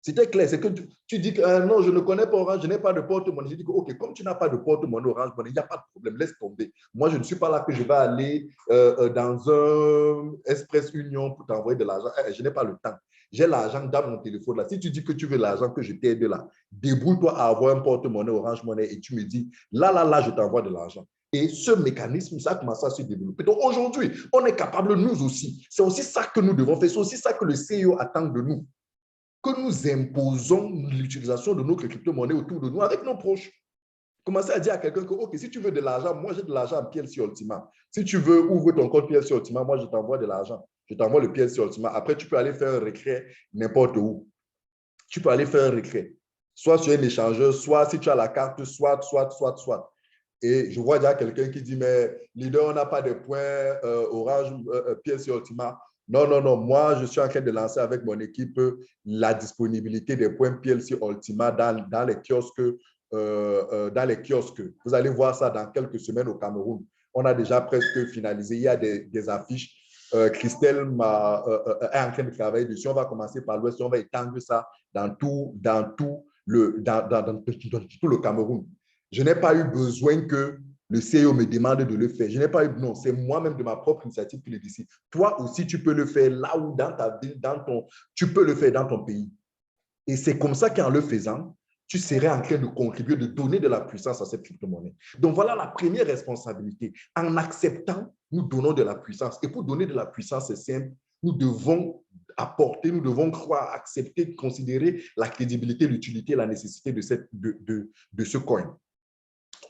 C'était clair, c'est que tu dis que non, je ne connais pas Orange, je n'ai pas de porte-monnaie. Je dis que, OK, comme tu n'as pas de porte-monnaie Orange Money, il n'y a pas de problème, laisse tomber. Moi, je ne suis pas là que je vais aller dans un Express Union pour t'envoyer de l'argent. Je n'ai pas le temps. J'ai l'argent dans mon téléphone là. Si tu dis que tu veux l'argent, que je t'aide là, débrouille-toi à avoir un porte-monnaie Orange Money et tu me dis, là, je t'envoie de l'argent. Et ce mécanisme, ça a commencé à se développer. Donc aujourd'hui, on est capable, nous aussi. C'est aussi ça que nous devons faire. C'est aussi ça que le CEO attend de nous. Que nous imposons l'utilisation de notre crypto-monnaie autour de nous avec nos proches. Commencez à dire à quelqu'un que, OK, si tu veux de l'argent, moi j'ai de l'argent en PLC Ultima. Si tu veux ouvrir ton compte PLC Ultima, moi je t'envoie de l'argent. Je t'envoie le PLC Ultima. Après, tu peux aller faire un retrait n'importe où. Tu peux aller faire un retrait. Soit sur un échangeur, soit si tu as la carte, soit. Et je vois déjà quelqu'un qui dit, mais leader, on n'a pas de points Orange PLC Ultima. Non. Moi, je suis en train de lancer avec mon équipe la disponibilité des points PLC Ultima dans les kiosques. Vous allez voir ça dans quelques semaines au Cameroun. On a déjà presque finalisé. Il y a des affiches. Christelle est en train de travailler dessus. On va commencer par l'Ouest. On va étendre ça dans tout le Cameroun. Je n'ai pas eu besoin que le CEO me demande de le faire. Je n'ai pas eu, non, c'est moi-même de ma propre initiative qui le décide. Toi aussi, tu peux le faire là où dans ta ville, tu peux le faire dans ton pays. Et c'est comme ça qu'en le faisant, tu serais en train de contribuer, de donner de la puissance à cette crypto-monnaie. Donc voilà la première responsabilité. En acceptant, nous donnons de la puissance. Et pour donner de la puissance, c'est simple, nous devons apporter, nous devons croire, accepter, considérer la crédibilité, l'utilité, la nécessité de ce coin.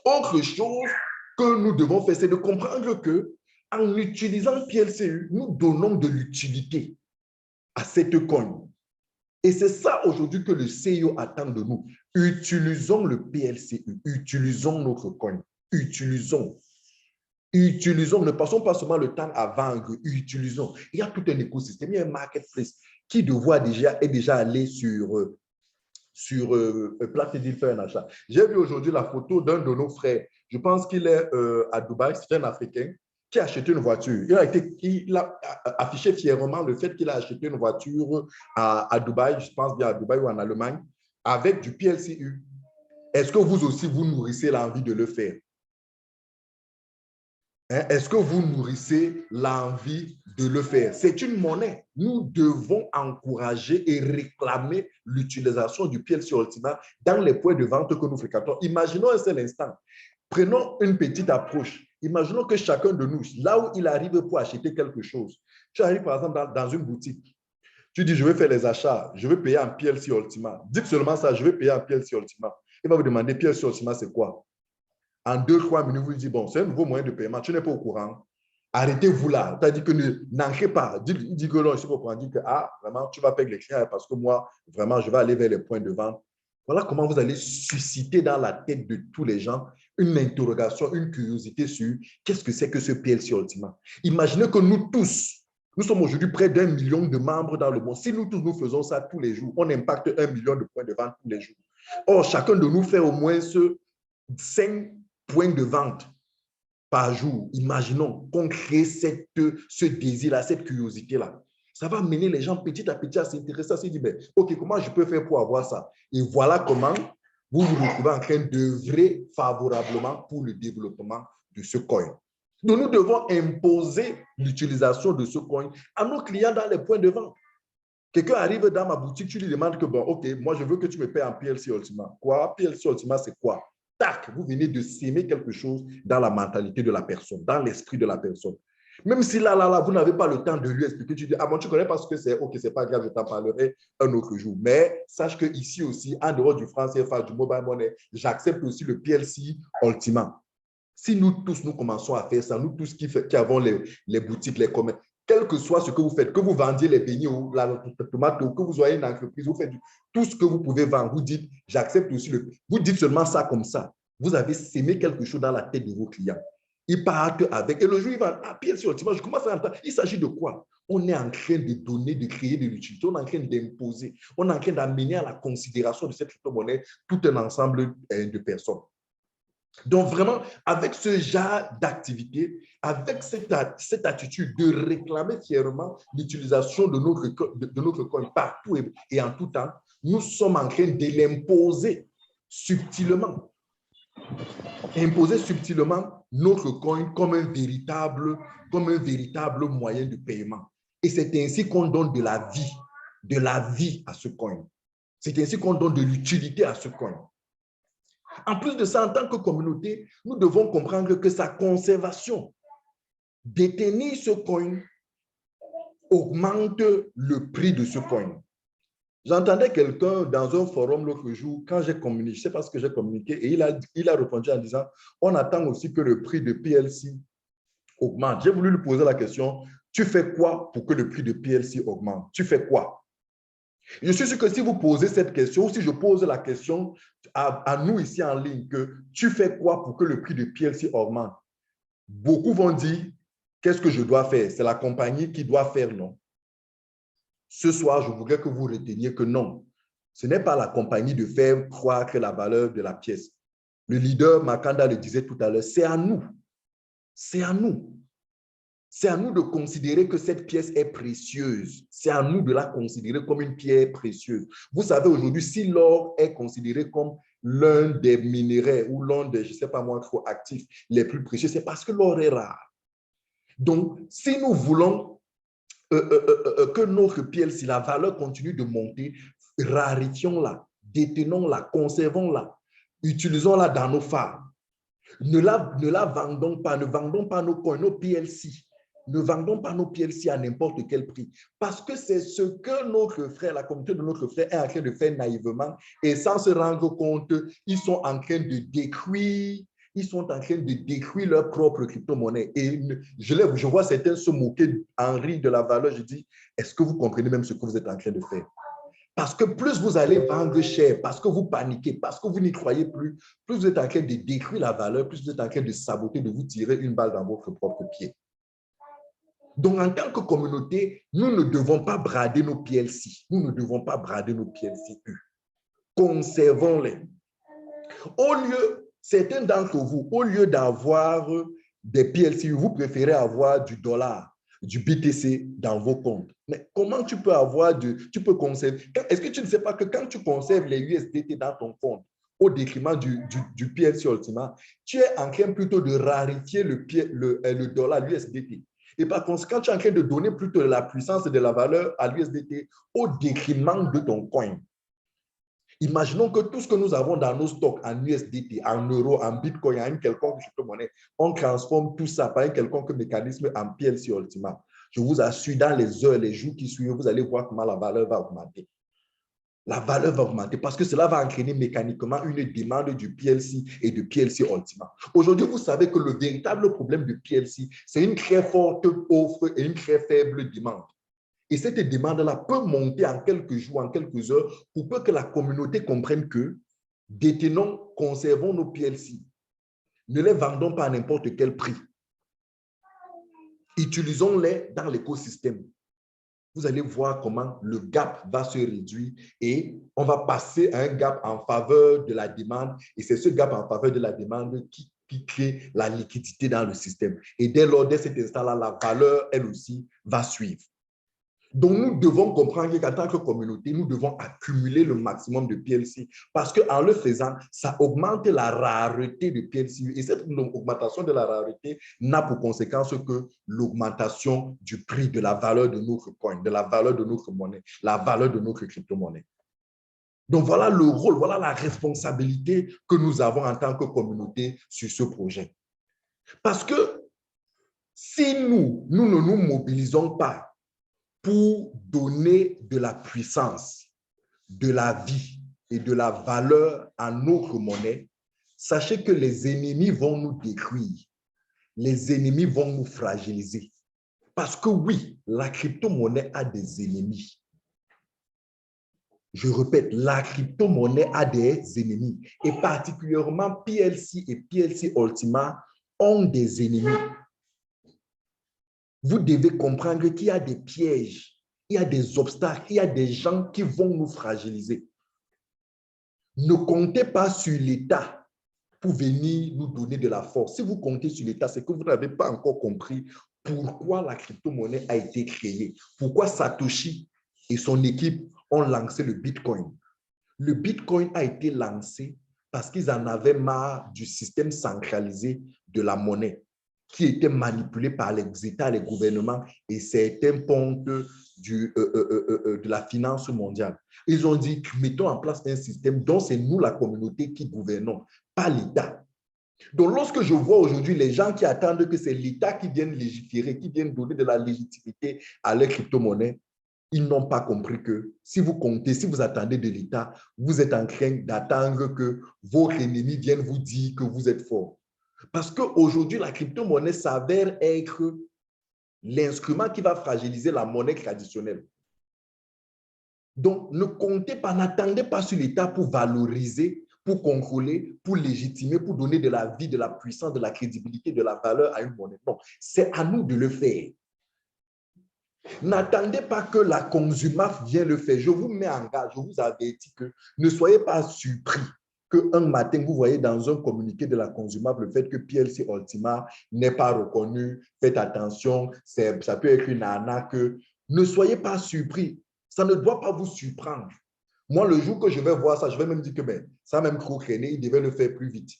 Autre chose que nous devons faire, c'est de comprendre qu'en utilisant PLCU, nous donnons de l'utilité à cette coin. Et c'est ça aujourd'hui que le CEO attend de nous. Utilisons le PLCU, utilisons notre coin, utilisons, ne passons pas seulement le temps à vendre, utilisons. Il y a tout un écosystème, il y a un marketplace qui est déjà allé sur Place Deal faire un achat. J'ai vu aujourd'hui la photo d'un de nos frères. Je pense qu'il est à Dubaï, c'est un Africain qui a acheté une voiture. Il a affiché fièrement le fait qu'il a acheté une voiture à Dubaï, je pense bien à Dubaï ou en Allemagne, avec du PLCU. Est-ce que vous aussi, vous nourrissez l'envie de le faire? Est-ce que vous nourrissez l'envie de le faire? C'est une monnaie. Nous devons encourager et réclamer l'utilisation du PLC Ultima dans les points de vente que nous fréquentons. Imaginons un seul instant. Prenons une petite approche. Imaginons que chacun de nous, là où il arrive pour acheter quelque chose, tu arrives par exemple dans une boutique, tu dis, je vais faire les achats, je vais payer en PLC Ultima. Dites seulement ça, je vais payer en PLC Ultima. Il va vous demander, PLC Ultima, c'est quoi? En 2-3 minutes, vous lui dites, bon, c'est un nouveau moyen de paiement, tu n'es pas au courant. Arrêtez-vous là. Tu as dit que n'entrez pas. Dis que non, je ne suis pas au courant. Dis que, ah, vraiment, tu vas payer les clients parce que moi, vraiment, je vais aller vers les points de vente. Voilà comment vous allez susciter dans la tête de tous les gens une interrogation, une curiosité sur qu'est-ce que c'est que ce PLC Ultima. Imaginez que nous tous, nous sommes aujourd'hui près d'1 million de membres dans le monde. Si nous tous, nous faisons ça tous les jours, on impacte 1 million de points de vente tous les jours. Or, chacun de nous fait au moins 5 points de vente par jour. Imaginons qu'on crée ce désir-là, cette curiosité-là. Ça va mener les gens petit à petit à s'intéresser, à se dire, mais, OK, comment je peux faire pour avoir ça? Et voilà comment vous vous retrouvez en train d'œuvrer favorablement pour le développement de ce coin. Donc, nous devons imposer l'utilisation de ce coin à nos clients dans les points de vente. Quelqu'un arrive dans ma boutique, tu lui demandes que, bon, OK, moi, je veux que tu me payes en PLC Ultima. Quoi? PLC Ultima, c'est quoi? Tac, vous venez de s'aimer quelque chose dans la mentalité de la personne, dans l'esprit de la personne. Même si là, vous n'avez pas le temps de lui expliquer, tu dis, ah bon, tu ne connais pas ce que c'est, OK, ce n'est pas grave, je t'en parlerai un autre jour. Mais sache qu'ici aussi, en dehors du franc CFA, du mobile money, j'accepte aussi le PLC Ultima. Si nous tous, nous commençons à faire ça, nous tous qui avons les boutiques, les commerces, quel que soit ce que vous faites, que vous vendiez les beignets ou la tomate, ou que vous soyez une entreprise, vous faites tout ce que vous pouvez vendre, vous dites, j'accepte aussi vous dites seulement ça comme ça. Vous avez sémé quelque chose dans la tête de vos clients. Ils partent avec, et le jour, ils vont, ah, PLC Ultima, je commence à entendre, il s'agit de quoi? On est en train de donner, de créer de l'utilité, on est en train d'imposer, on est en train d'amener à la considération de cette crypto-monnaie tout un ensemble de personnes. Donc, vraiment, avec ce genre d'activité, avec cette attitude de réclamer fièrement l'utilisation de notre coin partout et en tout temps, nous sommes en train de l'imposer subtilement. Imposer subtilement notre coin comme un véritable moyen de paiement. Et c'est ainsi qu'on donne de la vie à ce coin. C'est ainsi qu'on donne de l'utilité à ce coin. En plus de ça, en tant que communauté, nous devons comprendre que sa conservation, détenir ce coin, augmente le prix de ce coin. J'entendais quelqu'un dans un forum l'autre jour, quand j'ai communiqué, je ne sais pas ce que j'ai communiqué, et il a répondu en disant, on attend aussi que le prix de PLC augmente. J'ai voulu lui poser la question, tu fais quoi pour que le prix de PLC augmente? Tu fais quoi? Je suis sûr que si vous posez cette question, ou si je pose la question à nous ici en ligne, que tu fais quoi pour que le prix de PLC augmente? Beaucoup vont dire, qu'est-ce que je dois faire? C'est la compagnie qui doit faire, non? Ce soir, je voudrais que vous reteniez que non, ce n'est pas la compagnie de faire croître la valeur de la pièce. Le leader Makanda le disait tout à l'heure, c'est à nous. C'est à nous. C'est à nous de considérer que cette pièce est précieuse. C'est à nous de la considérer comme une pierre précieuse. Vous savez, aujourd'hui, si l'or est considéré comme l'un des minéraux ou l'un des, je ne sais pas moi, trop actifs les plus précieux, c'est parce que l'or est rare. Donc, si nous voulons que notre PLC, la valeur continue de monter, rarifions-la, détenons-la, conservons-la, utilisons-la dans nos phares. Ne la vendons pas, ne vendons pas nos coins, nos PLC. Ne vendons pas nos PLC à n'importe quel prix. Parce que c'est ce que notre frère, la communauté de notre frère est en train de faire naïvement et sans se rendre compte, ils sont en train de détruire. Ils sont en train de détruire leur propre crypto-monnaie. Et je vois certains se moquer en rire de la valeur. Je dis, est-ce que vous comprenez même ce que vous êtes en train de faire? Parce que plus vous allez vendre cher, parce que vous paniquez, parce que vous n'y croyez plus vous êtes en train de détruire la valeur, plus vous êtes en train de saboter, de vous tirer une balle dans votre propre pied. Donc, en tant que communauté, nous ne devons pas brader nos PLC. Nous ne devons pas brader nos PLCU. Conservons-les. Certains d'entre vous, au lieu d'avoir des PLCU, vous préférez avoir du dollar, du BTC dans vos comptes. Mais comment tu peux conserver? Est-ce que tu ne sais pas que quand tu conserves les USDT dans ton compte, au détriment du PLC Ultima, tu es en train plutôt de rarifier le dollar, l'USDT. Et par conséquent, tu es en train de donner plutôt de la puissance et de la valeur à l'USDT au détriment de ton coin. Imaginons que tout ce que nous avons dans nos stocks en USDT, en euros, en bitcoin, en une quelconque crypto-monnaie, on transforme tout ça par un quelconque mécanisme en PLC Ultima. Je vous assure, dans les heures, les jours qui suivent, vous allez voir comment la valeur va augmenter. la valeur va augmenter parce que cela va entraîner mécaniquement une demande du PLC et du PLC Ultima. Aujourd'hui, vous savez que le véritable problème du PLC, c'est une très forte offre et une très faible demande. Et cette demande-là peut monter en quelques jours, en quelques heures, pour peu que la communauté comprenne que détenons, conservons nos PLC. Ne les vendons pas à n'importe quel prix. Utilisons-les dans l'écosystème. Vous allez voir comment le gap va se réduire et on va passer à un gap en faveur de la demande. Et c'est ce gap en faveur de la demande qui crée la liquidité dans le système. Et dès lors, dès cet instant-là, la valeur, elle aussi, va suivre. Donc, nous devons comprendre qu'en tant que communauté, nous devons accumuler le maximum de PLC parce qu'en le faisant, ça augmente la rareté de PLC. Et cette augmentation de la rareté n'a pour conséquence que l'augmentation du prix de la valeur de notre coin, de la valeur de notre monnaie, la valeur de notre crypto-monnaie. Donc, voilà le rôle, voilà la responsabilité que nous avons en tant que communauté sur ce projet. Parce que si nous ne nous mobilisons pas pour donner de la puissance, de la vie et de la valeur à notre monnaie, sachez que les ennemis vont nous détruire. Les ennemis vont nous fragiliser. Parce que oui, la crypto-monnaie a des ennemis. Je répète, la crypto-monnaie a des ennemis. Et particulièrement PLC et PLC Ultima ont des ennemis. Vous devez comprendre qu'il y a des pièges, il y a des obstacles, il y a des gens qui vont nous fragiliser. Ne comptez pas sur l'État pour venir nous donner de la force. Si vous comptez sur l'État, c'est que vous n'avez pas encore compris pourquoi la crypto-monnaie a été créée, pourquoi Satoshi et son équipe ont lancé le Bitcoin. Le Bitcoin a été lancé parce qu'ils en avaient marre du système centralisé de la monnaie, qui était manipulé par les États, les gouvernements et certains pontes de la finance mondiale. Ils ont dit, mettons en place un système dont c'est nous, la communauté, qui gouvernons, pas l'État. Donc, lorsque je vois aujourd'hui les gens qui attendent que c'est l'État qui vienne légiférer, qui vienne donner de la légitimité à leurs crypto-monnaies, ils n'ont pas compris que si vous comptez, si vous attendez de l'État, vous êtes en train d'attendre que votre ennemi vienne vous dire que vous êtes fort. Parce qu'aujourd'hui, la crypto-monnaie s'avère être l'instrument qui va fragiliser la monnaie traditionnelle. Donc, ne comptez pas, n'attendez pas sur l'État pour valoriser, pour contrôler, pour légitimer, pour donner de la vie, de la puissance, de la crédibilité, de la valeur à une monnaie. Non, c'est à nous de le faire. N'attendez pas que la Consumaf vienne le faire. Je vous mets en garde, je vous avertis que ne soyez pas surpris qu'un matin, vous voyez dans un communiqué de la Consumaf le fait que PLC Ultima n'est pas reconnu. Faites attention, ça peut être une arnaque. Ne soyez pas surpris. Ça ne doit pas vous surprendre. Moi, le jour que je vais voir ça, je vais même dire que ça même trop traîné, il devait le faire plus vite.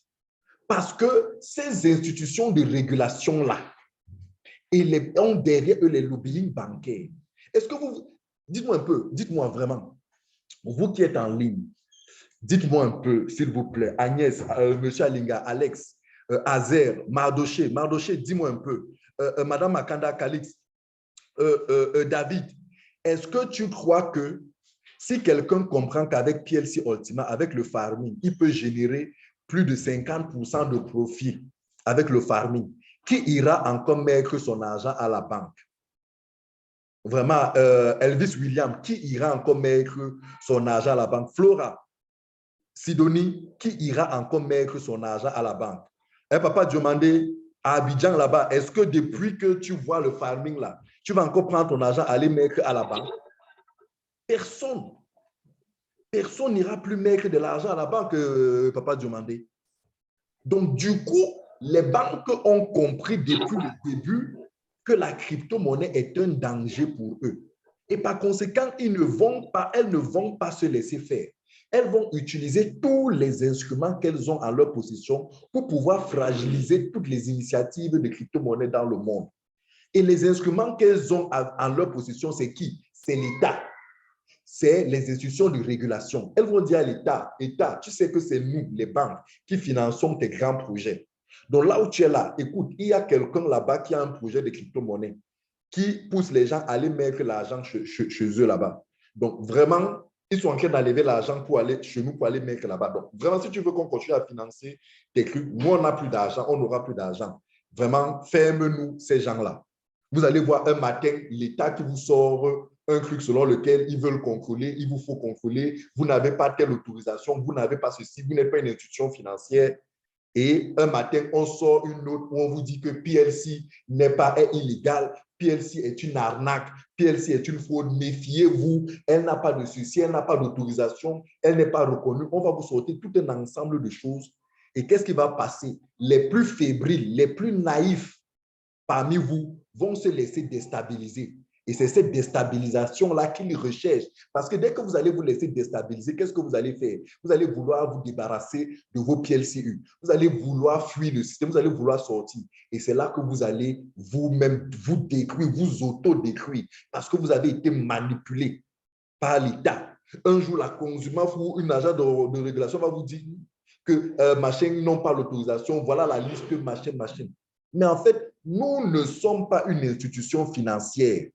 Parce que ces institutions de régulation-là, et ont derrière eux les lobbying bancaires. Est-ce que vous... Dites-moi un peu, dites-moi vraiment, vous qui êtes en ligne, dites-moi un peu, s'il vous plaît, Agnès, Monsieur Alinga, Alex, Azer, Mardoché, dis-moi un peu, Madame Makanda Calix, David, est-ce que tu crois que si quelqu'un comprend qu'avec PLC Ultima, avec le farming, il peut générer plus de 50% de profit avec le farming, qui ira encore mettre son argent à la banque? Vraiment, Elvis William, qui ira encore mettre son argent à la banque? Flora, Sidonie, qui ira encore mettre son argent à la banque? Papa Diomandé, à Abidjan là-bas, est-ce que depuis que tu vois le farming là, tu vas encore prendre ton argent, aller mettre à la banque? Personne. Personne n'ira plus mettre de l'argent à la banque, Papa Diomandé. Donc, du coup, les banques ont compris depuis le début que la crypto-monnaie est un danger pour eux. Et par conséquent, elles ne vont pas se laisser faire. Elles vont utiliser tous les instruments qu'elles ont en leur possession pour pouvoir fragiliser toutes les initiatives de crypto-monnaie dans le monde. Et les instruments qu'elles ont en leur possession, c'est qui? C'est l'État. C'est les institutions de régulation. Elles vont dire à l'État, État, tu sais que c'est nous, les banques, qui finançons tes grands projets. Donc là où tu es là, écoute, il y a quelqu'un là-bas qui a un projet de crypto-monnaie qui pousse les gens à aller mettre l'argent chez eux là-bas. Donc vraiment, Ils sont en train d'enlever l'argent pour aller chez nous, pour aller mettre là-bas. Donc, vraiment, si tu veux qu'on continue à financer tes trucs, nous, on n'a plus d'argent, on n'aura plus d'argent. Vraiment, ferme-nous ces gens-là. Vous allez voir un matin, l'État qui vous sort un truc selon lequel ils veulent contrôler, il vous faut contrôler, vous n'avez pas telle autorisation, vous n'avez pas ceci, vous n'êtes pas une institution financière. Et un matin, on sort une note où on vous dit que PLC n'est pas illégal, PLC est une arnaque, PLC est une fraude, méfiez-vous, elle n'a pas de ceci, elle n'a pas d'autorisation, elle n'est pas reconnue. On va vous sortir tout un ensemble de choses. Et qu'est-ce qui va passer? Les plus fébriles, les plus naïfs parmi vous vont se laisser déstabiliser. Et c'est cette déstabilisation-là qu'ils recherchent. Parce que dès que vous allez vous laisser déstabiliser, qu'est-ce que vous allez faire? Vous allez vouloir vous débarrasser de vos PLCU. Vous allez vouloir fuir le système, vous allez vouloir sortir. Et c'est là que vous allez vous-même vous détruire, vous auto-détruire. Parce que vous avez été manipulé par l'État. Un jour, la consument ou une agent de régulation va vous dire que machin n'ont pas l'autorisation. Voilà la liste machin. Mais en fait, nous ne sommes pas une institution financière.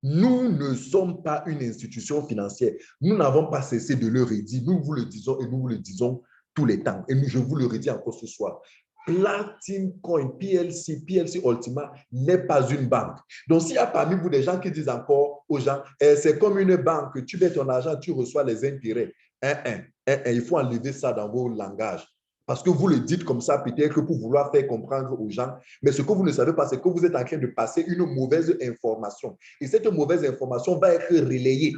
Nous ne sommes pas une institution financière. Nous n'avons pas cessé de le redire. Nous vous le disons et nous vous le disons tous les temps. Et je vous le redis encore ce soir. Platinum Coin, PLC Ultima n'est pas une banque. Donc, s'il y a parmi vous des gens qui disent encore aux gens, c'est comme une banque, tu mets ton argent, tu reçois les intérêts. Il faut enlever ça dans vos langages. Parce que vous le dites comme ça, peut-être pour vouloir faire comprendre aux gens. Mais ce que vous ne savez pas, c'est que vous êtes en train de passer une mauvaise information. Et cette mauvaise information va être relayée.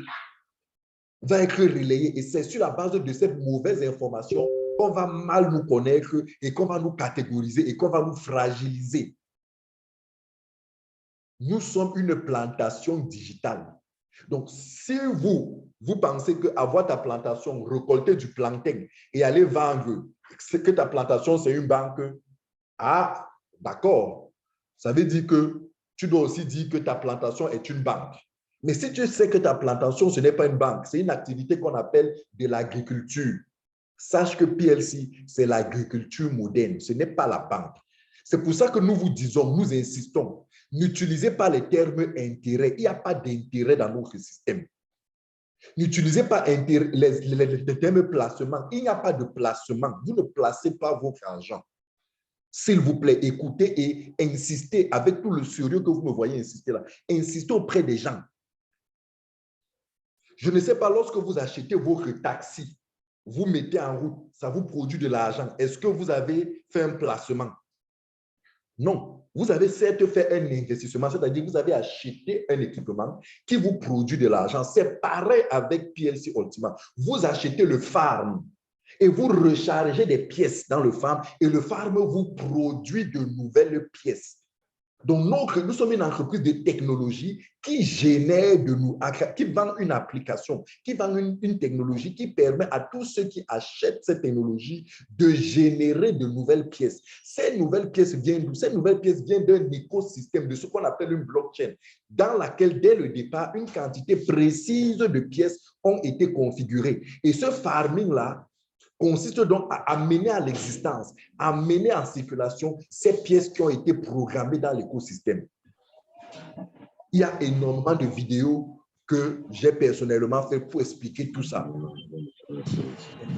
Et c'est sur la base de cette mauvaise information qu'on va mal nous connaître et qu'on va nous catégoriser et qu'on va nous fragiliser. Nous sommes une plantation digitale. Donc, si vous pensez qu'avoir ta plantation, récolter du plantain et aller vendre, que ta plantation, c'est une banque, ah, d'accord. Ça veut dire que tu dois aussi dire que ta plantation est une banque. Mais si tu sais que ta plantation, ce n'est pas une banque, c'est une activité qu'on appelle de l'agriculture. Sache que PLC, c'est l'agriculture moderne, ce n'est pas la banque. C'est pour ça que nous vous disons, nous insistons, n'utilisez pas les termes intérêt. Il n'y a pas d'intérêt dans notre système. N'utilisez pas les termes placement. Il n'y a pas de placement. Vous ne placez pas votre argent. S'il vous plaît, écoutez et insistez avec tout le sérieux que vous me voyez insister là. Insistez auprès des gens. Je ne sais pas, lorsque vous achetez votre taxi, vous mettez en route, ça vous produit de l'argent. Est-ce que vous avez fait un placement? Non. Vous avez certes fait un investissement, c'est-à-dire que vous avez acheté un équipement qui vous produit de l'argent. C'est pareil avec PLC Ultima. Vous achetez le farm et vous rechargez des pièces dans le farm et le farm vous produit de nouvelles pièces. Donc, nous sommes une entreprise de technologie qui génère qui vend une application, qui vend une technologie qui permet à tous ceux qui achètent cette technologie de générer de nouvelles pièces. Ces nouvelles pièces viennent d'où? Ces nouvelles pièces viennent d'un écosystème, de ce qu'on appelle une blockchain, dans laquelle, dès le départ, une quantité précise de pièces ont été configurées. Et ce farming-là consiste donc à amener à l'existence, à amener en circulation ces pièces qui ont été programmées dans l'écosystème. Il y a énormément de vidéos que j'ai personnellement fait pour expliquer tout ça.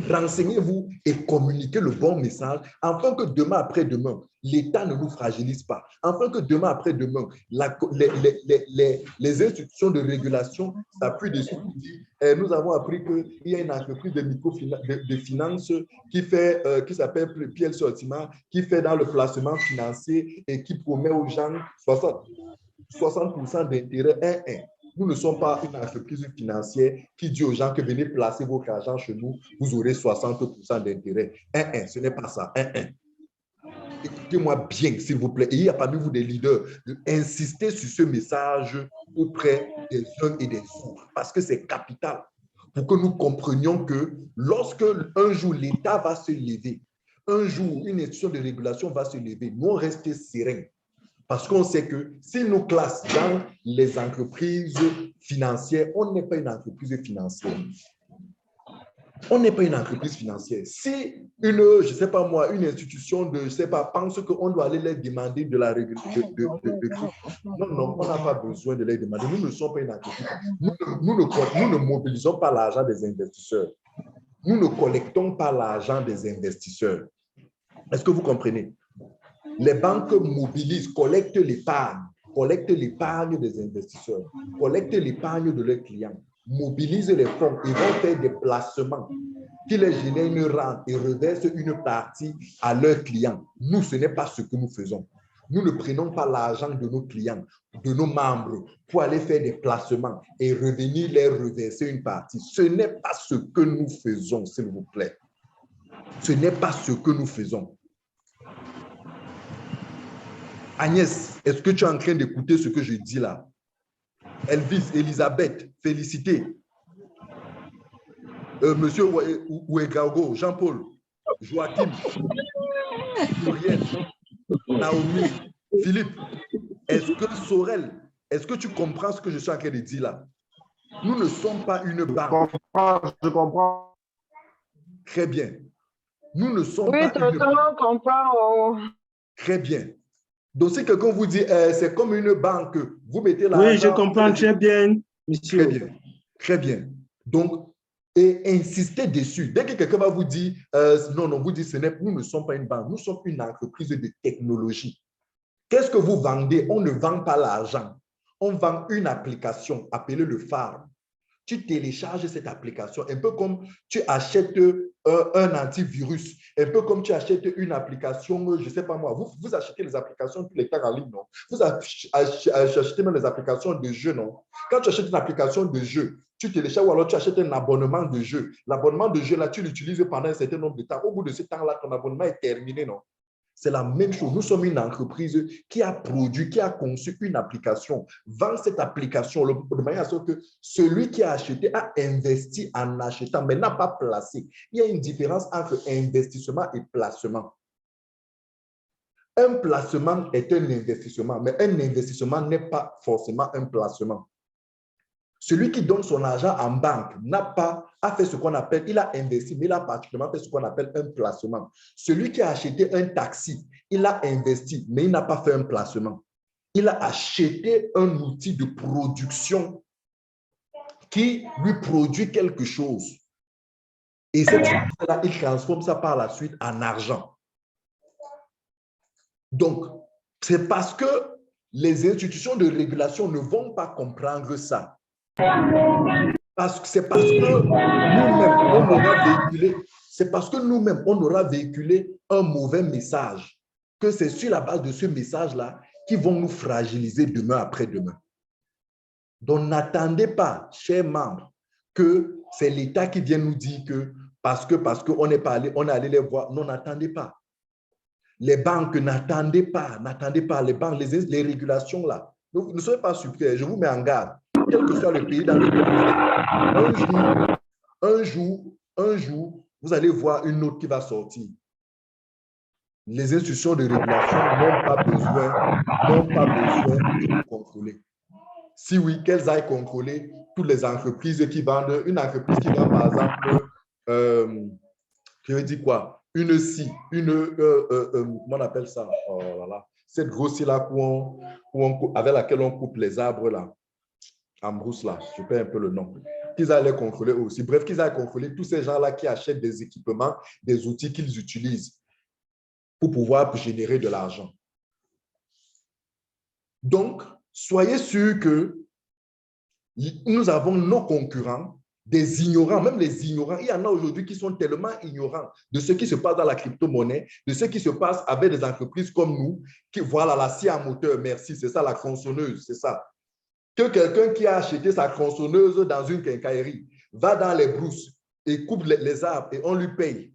Renseignez-vous et communiquez le bon message afin que demain après-demain, l'État ne nous fragilise pas. Afin que demain après-demain, les institutions de régulation s'appuient dessus pour dire nous avons appris qu'il y a une entreprise de finance qui s'appelle PLC Ultima, qui fait dans le placement financier et qui promet aux gens 60% d'intérêt. Nous ne sommes pas une entreprise financière qui dit aux gens que venez placer votre argent chez nous, vous aurez 60% d'intérêt. Ce n'est pas ça. Écoutez-moi bien, s'il vous plaît. Et il y a parmi vous des leaders. Insistez sur ce message auprès des uns et des autres parce que c'est capital pour que nous comprenions que lorsque un jour l'État va se lever, un jour une institution de régulation va se lever, nous on reste sereins. Parce qu'on sait que si nous classons dans les entreprises financières, on n'est pas une entreprise financière. On n'est pas une entreprise financière. Si une, je ne sais pas moi, une institution de, je ne sais pas, pense qu'on doit aller leur demander de la régulation, non, non, on n'a pas besoin de les demander. Nous ne sommes pas une entreprise. Nous ne mobilisons pas l'argent des investisseurs. Nous ne collectons pas l'argent des investisseurs. Est-ce que vous comprenez? Les banques mobilisent, collectent l'épargne des investisseurs, collectent l'épargne de leurs clients, mobilisent les fonds et vont faire des placements qui les génèrent une rente et reversent une partie à leurs clients. Nous, ce n'est pas ce que nous faisons. Nous ne prenons pas l'argent de nos clients, de nos membres, pour aller faire des placements et revenir les reverser une partie. Ce n'est pas ce que nous faisons, s'il vous plaît. Ce n'est pas ce que nous faisons. Agnès, est-ce que tu es en train d'écouter ce que je dis là? Elvis, Elisabeth, félicité. Monsieur Ouegago, Jean-Paul, Joachim, Muriel, Naomi, Philippe, est-ce que Sorel, est-ce que tu comprends ce que je suis en train de dire là? Nous ne sommes pas une banque. Je comprends. Très bien. Nous ne sommes pas une banque. Oui, comprends. Très bien. Donc, si quelqu'un vous dit, c'est comme une banque, vous mettez l'argent. Oui, je comprends très bien, monsieur. Très bien. Très bien. Donc, et insistez dessus. Dès que quelqu'un va vous dire, non, vous dites, nous ne sommes pas une banque, nous sommes une entreprise de technologie. Qu'est-ce que vous vendez? On ne vend pas l'argent. On vend une application appelée le Farm. Tu télécharges cette application, un peu comme tu achètes un antivirus, un peu comme tu achètes une application, je ne sais pas moi, vous achetez les applications tous les temps en ligne, non? Vous achetez même les applications de jeu, non? Quand tu achètes une application de jeu, tu télécharges ou alors tu achètes un abonnement de jeu. L'abonnement de jeu, là, tu l'utilises pendant un certain nombre de temps. Au bout de ce temps-là, ton abonnement est terminé, non? C'est la même chose. Nous sommes une entreprise qui a produit, qui a conçu une application, vend cette application de manière à ce que celui qui a acheté a investi en achetant, mais n'a pas placé. Il y a une différence entre investissement et placement. Un placement est un investissement, mais un investissement n'est pas forcément un placement. Celui qui donne son argent en banque a fait ce qu'on appelle, il a investi, mais il a particulièrement fait ce qu'on appelle un placement. Celui qui a acheté un taxi, il a investi, mais il n'a pas fait un placement. Il a acheté un outil de production qui lui produit quelque chose. Et cette chose-là, il transforme ça par la suite en argent. Donc, c'est parce que les institutions de régulation ne vont pas comprendre ça. C'est parce que nous-mêmes, on aura véhiculé un mauvais message, que c'est sur la base de ce message-là qu'ils vont nous fragiliser demain après-demain. Donc, n'attendez pas, chers membres, que c'est l'État qui vient nous dire que parce qu'on n'est pas allé, on est allé les voir. Non, n'attendez pas. Les banques, n'attendez pas, les banques, les régulations là. Donc, ne soyez pas surpris, je vous mets en garde. Quel que soit le pays dans lequel vous êtes, un jour, vous allez voir une note qui va sortir. Les institutions de régulation n'ont pas besoin de vous contrôler. Si oui, qu'elles aillent contrôler toutes les entreprises qui vendent, une entreprise qui vend par exemple, je veux dire quoi, comment on appelle ça? Oh là là, cette grosse là avec laquelle on coupe les arbres là. En brousse là, je perds un peu le nom, qu'ils allaient contrôler aussi. Bref, qu'ils aillent contrôler tous ces gens-là qui achètent des équipements, des outils qu'ils utilisent pour pouvoir générer de l'argent. Donc, soyez sûrs que nous avons nos concurrents, des ignorants, même les ignorants. Il y en a aujourd'hui qui sont tellement ignorants de ce qui se passe dans la crypto-monnaie, de ce qui se passe avec des entreprises comme nous, qui, voilà, la scie à moteur, merci, c'est ça, la tronçonneuse, c'est ça. Que quelqu'un qui a acheté sa tronçonneuse dans une quincaillerie va dans les brousses et coupe les arbres et on lui paye.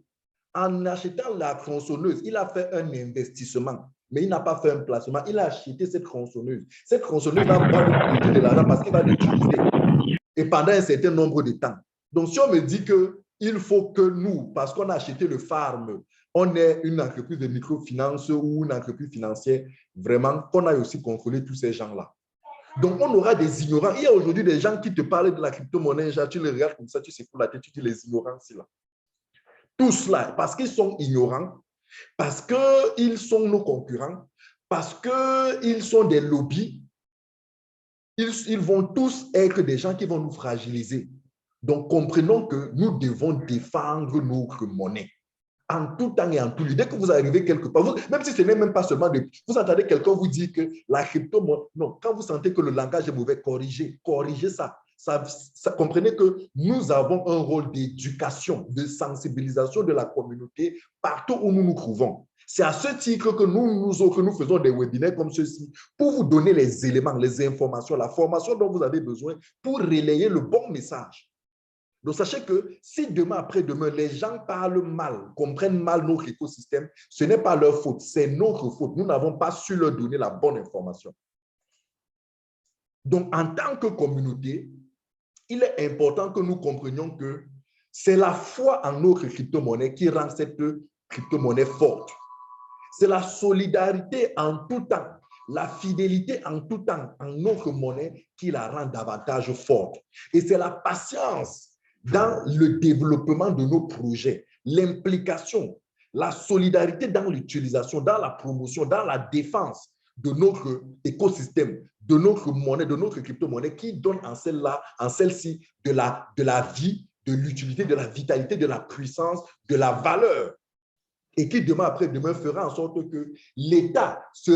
En achetant la tronçonneuse, il a fait un investissement, mais il n'a pas fait un placement. Il a acheté cette tronçonneuse. Cette tronçonneuse va lui coûter de l'argent parce qu'il va l'utiliser et pendant un certain nombre de temps. Donc, si on me dit qu'il faut que nous, parce qu'on a acheté le Farm, on est une entreprise de microfinance ou une entreprise financière, vraiment, qu'on aille aussi contrôler tous ces gens-là. Donc, on aura des ignorants. Il y a aujourd'hui des gens qui te parlent de la crypto-monnaie, tu les regardes comme ça, tu secoues la tête, tu dis les ignorants, c'est là. Tout cela, parce qu'ils sont ignorants, parce qu'ils sont nos concurrents, parce qu'ils sont des lobbies, ils vont tous être des gens qui vont nous fragiliser. Donc, comprenons que nous devons défendre notre monnaie en tout temps et en tout lieu. Dès que vous arrivez quelque part, même si ce n'est même pas seulement de... Vous entendez quelqu'un vous dire que la crypto-monnaie... Non, quand vous sentez que le langage est mauvais, corrigez ça. Comprenez que nous avons un rôle d'éducation, de sensibilisation de la communauté partout où nous nous trouvons. C'est à ce titre que nous faisons des webinaires comme ceci pour vous donner les éléments, les informations, la formation dont vous avez besoin pour relayer le bon message. Donc, sachez que si demain, après-demain, les gens parlent mal, comprennent mal notre écosystème, ce n'est pas leur faute, c'est notre faute. Nous n'avons pas su leur donner la bonne information. Donc, en tant que communauté, il est important que nous comprenions que c'est la foi en notre crypto-monnaie qui rend cette crypto-monnaie forte. C'est la solidarité en tout temps, la fidélité en tout temps en notre monnaie qui la rend davantage forte. Et c'est la patience dans le développement de nos projets, l'implication, la solidarité dans l'utilisation, dans la promotion, dans la défense de notre écosystème, de notre monnaie, de notre crypto-monnaie qui donne en celle-ci de la vie, de l'utilité, de la vitalité, de la puissance, de la valeur. Et qui demain après demain fera en sorte que l'État se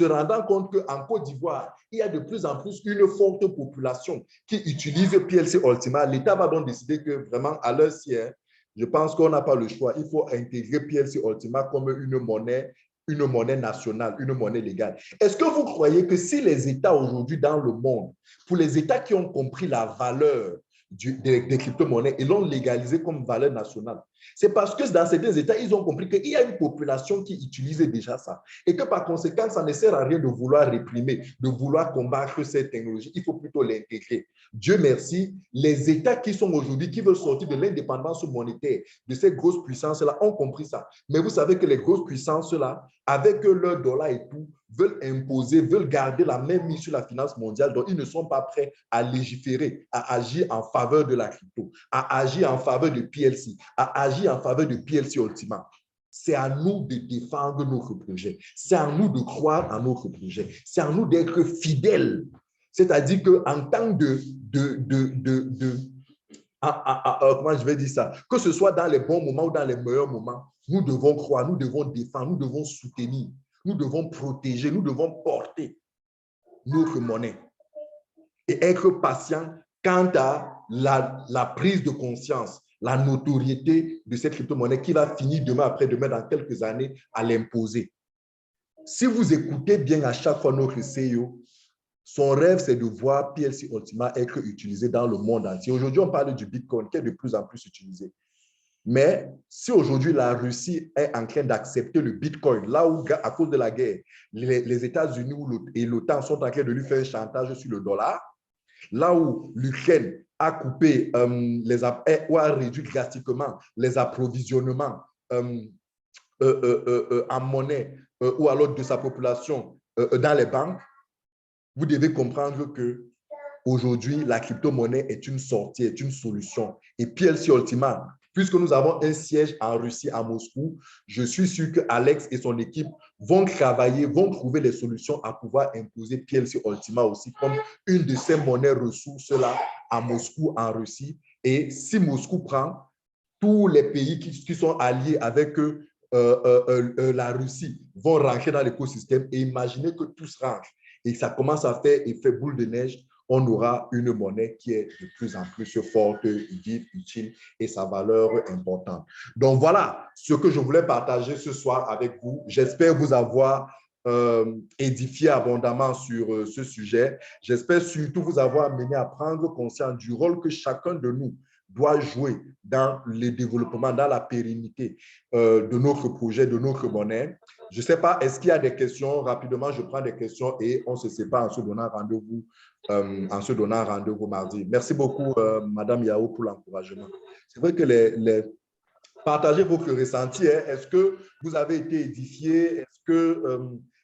rendant compte qu'en Côte d'Ivoire, il y a de plus en plus une forte population qui utilise PLC Ultima. L'État va donc décider que vraiment à l'heure ci, je pense qu'on n'a pas le choix. Il faut intégrer PLC Ultima comme une monnaie nationale, une monnaie légale. Est-ce que vous croyez que si les États aujourd'hui dans le monde, pour les États qui ont compris la valeur des crypto-monnaies et l'ont légalisé comme valeur nationale, c'est parce que dans certains États, ils ont compris qu'il y a une population qui utilise déjà ça et que par conséquent, ça ne sert à rien de vouloir réprimer, de vouloir combattre cette technologie. Il faut plutôt l'intégrer. Dieu merci, les États qui sont aujourd'hui, qui veulent sortir de l'indépendance monétaire, de ces grosses puissances-là, ont compris ça. Mais vous savez que les grosses puissances-là, avec leur dollar et tout, veulent imposer, veulent garder la même mise sur la finance mondiale, donc ils ne sont pas prêts à légiférer, à agir en faveur de la crypto, à agir en faveur de PLC, à agir en faveur de PLC Ultima. C'est à nous de défendre notre projet. C'est à nous de croire en notre projet. C'est à nous d'être fidèles. C'est-à-dire qu'en tant comment je vais dire ça, que ce soit dans les bons moments ou dans les meilleurs moments, nous devons croire, nous devons défendre, nous devons soutenir, nous devons protéger, nous devons porter notre monnaie et être patient quant à la prise de conscience, la notoriété de cette crypto-monnaie qui va finir demain après-demain, dans quelques années, à l'imposer. Si vous écoutez bien à chaque fois notre CEO, son rêve, c'est de voir PLC Ultima être utilisé dans le monde entier. Aujourd'hui, on parle du Bitcoin qui est de plus en plus utilisé. Mais si aujourd'hui la Russie est en train d'accepter le Bitcoin, là où, à cause de la guerre, les États-Unis et l'OTAN sont en train de lui faire un chantage sur le dollar, là où l'Ukraine a coupé ou a réduit drastiquement les approvisionnements en monnaie ou alors de sa population dans les banques, vous devez comprendre que aujourd'hui, la crypto-monnaie est une sortie, est une solution. Et PLC Ultima, puisque nous avons un siège en Russie, à Moscou, je suis sûr que Alex et son équipe vont travailler, vont trouver les solutions à pouvoir imposer PLC Ultima aussi comme une de ces monnaies ressources-là à Moscou, en Russie. Et si Moscou prend, tous les pays qui sont alliés avec la Russie vont rentrer dans l'écosystème et imaginez que tous rentrent. Et ça commence à faire effet boule de neige, on aura une monnaie qui est de plus en plus forte, vive, utile et sa valeur importante. Donc voilà ce que je voulais partager ce soir avec vous. J'espère vous avoir édifié abondamment sur ce sujet. J'espère surtout vous avoir amené à prendre conscience du rôle que chacun de nous doit jouer dans le développement, dans la pérennité de notre projet, de notre monnaie. Je ne sais pas, est-ce qu'il y a des questions? Rapidement, je prends des questions et on se sépare en se donnant rendez-vous mardi. Merci beaucoup, Madame Yao, pour l'encouragement. C'est vrai que partagez vos ressentis. Hein. Est-ce que vous avez été édifié? Est-ce que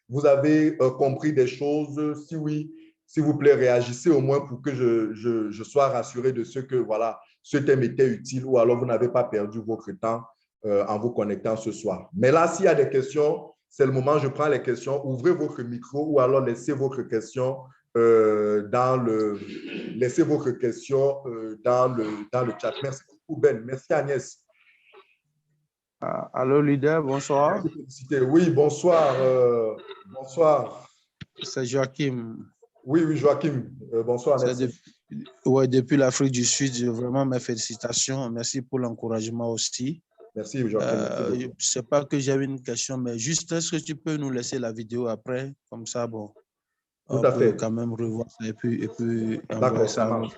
vous avez compris des choses? Si oui, s'il vous plaît, réagissez au moins pour que je sois rassuré de ce que, voilà, ce thème était utile ou alors vous n'avez pas perdu votre temps en vous connectant ce soir. Mais là, s'il y a des questions, c'est le moment, je prends les questions. Ouvrez votre micro ou alors laissez votre question laissez votre question dans le chat. Merci beaucoup, Ben. Merci, Agnès. Allô, leader, bonsoir. Oui, bonsoir. Bonsoir. C'est Joachim. Oui, Joachim. Bonsoir, merci. Depuis l'Afrique du Sud, vraiment mes félicitations. Merci pour l'encouragement aussi. Merci, Joachim. Merci je ne sais pas que j'avais une question, mais juste, est-ce que tu peux nous laisser la vidéo après? Comme ça, bon, tout on à peut fait. quand même revoir ça et puis d'accord, ça marche.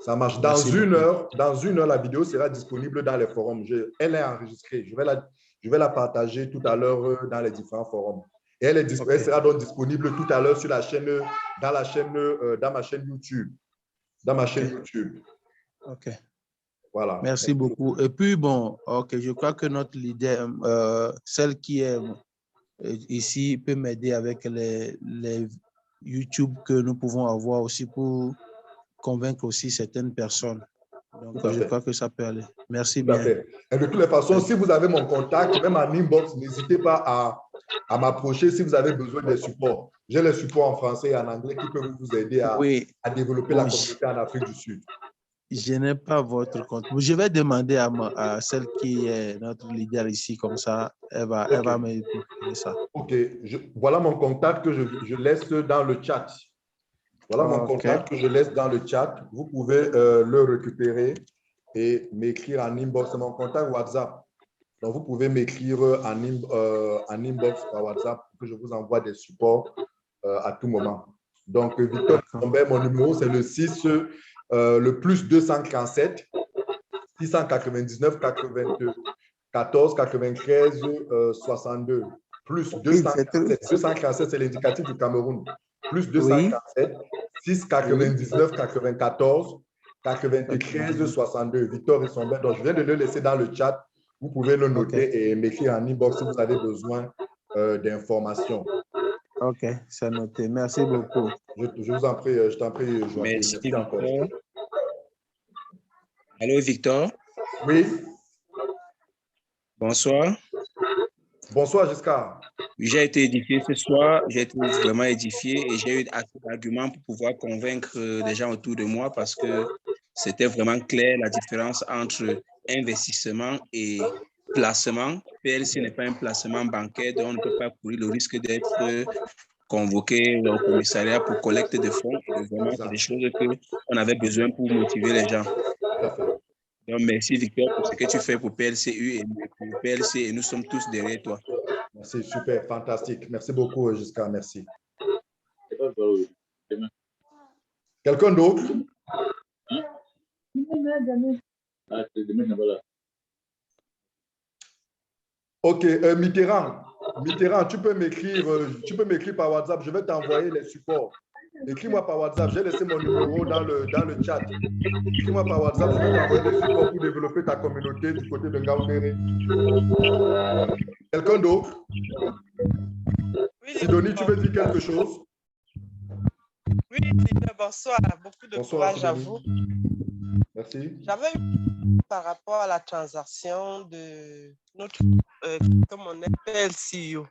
Ça marche. Dans une heure, la vidéo sera disponible dans les forums. Elle est enregistrée. Je vais la partager tout à l'heure dans les différents forums. Et elle sera donc disponible tout à l'heure sur la chaîne, dans ma chaîne YouTube. Dans ma chaîne YouTube. OK. Voilà. Merci beaucoup. Et puis, bon, OK, je crois que notre leader, celle qui est ici, peut m'aider avec les YouTube que nous pouvons avoir aussi pour convaincre aussi certaines personnes. Donc, je crois que ça peut aller. Merci bien. Et de toutes les façons, si vous avez mon contact, même en inbox, n'hésitez pas à m'approcher si vous avez besoin des supports. J'ai les supports en français et en anglais qui peuvent vous aider à développer la communauté en Afrique du Sud. Je n'ai pas votre compte. Je vais demander à celle qui est notre leader ici, comme ça, elle va me dire ça. OK. Voilà mon contact que je laisse dans le chat. Voilà mon contact que je laisse dans le chat. Vous pouvez le récupérer et m'écrire en inbox. C'est mon contact WhatsApp. Donc, vous pouvez m'écrire en inbox par WhatsApp pour que je vous envoie des supports à tout moment. Donc, Victor, mon numéro, c'est le 6, le plus 237 699 94 93 62. Plus 247. 247, c'est l'indicatif du Cameroun. Plus 247 699 94 93 62. Victor Issombé. Donc, je viens de le laisser dans le chat. Vous pouvez le noter et m'écrire en inbox si vous avez besoin d'informations. OK, c'est noté. Merci beaucoup. Je vous en prie, je t'en prie, Joachim. Merci encore. Allô, Victor? Oui. Bonsoir. Bonsoir, Giscard. J'ai été édifié ce soir, j'ai été vraiment édifié et j'ai eu assez d'arguments pour pouvoir convaincre les gens autour de moi parce que c'était vraiment clair la différence entre investissement et placement. PLC n'est pas un placement bancaire, donc on ne peut pas courir le risque d'être convoqué au commissariat pour collecte de fonds. Et vraiment, c'est des choses qu'on avait besoin pour motiver les gens. Donc, merci Victor pour ce que tu fais pour PLCU et pour PLC et nous sommes tous derrière toi. C'est super, fantastique. Merci beaucoup, Giscard. Merci. Quelqu'un d'autre? OK, Mitterrand, tu peux m'écrire par WhatsApp. Je vais t'envoyer les supports. Écris-moi par WhatsApp. J'ai laissé mon numéro dans le chat. Écris-moi par WhatsApp. Je vais t'envoyer les supports pour développer ta communauté du côté de Ngaoundéré. Quelqu'un d'autre? Sidonie, tu veux dire quelque chose? Oui, bonsoir. Beaucoup de courage à vous. Merci. J'avais par rapport à la transaction de notre, comme on appelle CEO.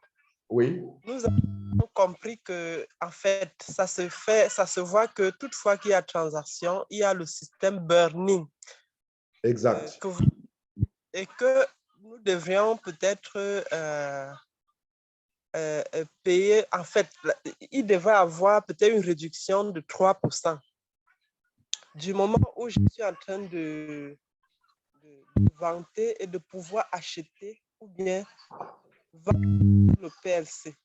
Oui. Nous avons compris que, en fait, ça se voit que toutefois qu'il y a transaction, il y a le système burning. Exact. Et que nous devrions peut-être payer, en fait, il devrait avoir peut-être une réduction de 3%. Du moment où je suis en train de vanter et de pouvoir acheter ou bien vendre le PLC,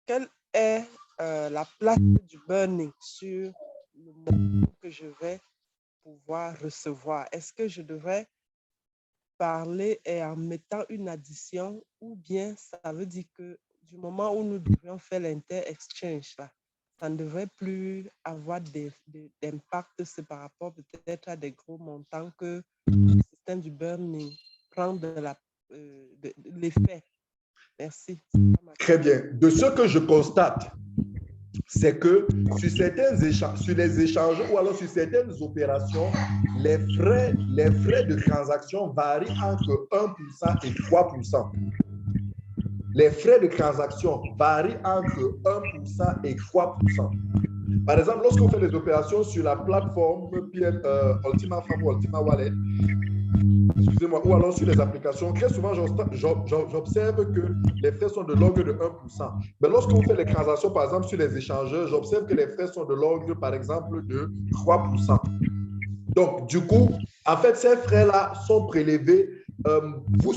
quelle est la place du burning sur le montant que je vais pouvoir recevoir? Est-ce que je devrais parler et en mettant une addition ou bien ça veut dire que du moment où nous devrions faire l'inter-exchange, ça ne devrait plus avoir d'impact, c'est par rapport peut-être à des gros montants que le système du burning prend de l'effet. Merci. Très bien. De ce que je constate, c'est que sur les échanges ou alors sur certaines opérations, les frais de transaction varient entre 1% et 3%. Les frais de transaction varient entre 1% et 3%. Par exemple, lorsque vous faites des opérations sur la plateforme Ultima Farm ou Ultima Wallet, excusez-moi, ou alors sur les applications, très souvent, j'observe que les frais sont de l'ordre de 1%. Mais lorsque vous faites les transactions, par exemple, sur les échangeurs, j'observe que les frais sont de l'ordre, par exemple, de 3%. Donc, du coup, en fait, ces frais-là sont prélevés. Nous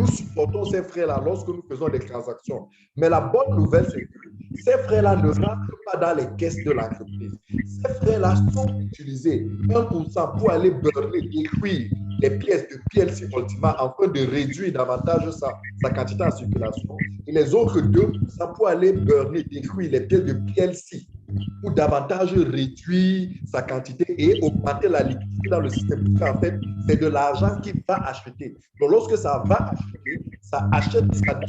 supportons ces frais-là lorsque nous faisons des transactions. Mais la bonne nouvelle, c'est que ces frais-là ne rentrent pas dans les caisses de l'entreprise. Ces frais-là sont utilisés 1% pour aller burner, détruire les pièces de PLC Ultima afin de réduire davantage sa quantité en circulation. Et les autres 2% pour aller burner, détruire les pièces de PLC pour davantage réduire sa quantité et augmenter la liquidité dans le système. En fait, c'est de l'argent qui va acheter. Donc, lorsque ça va acheter, ça achète,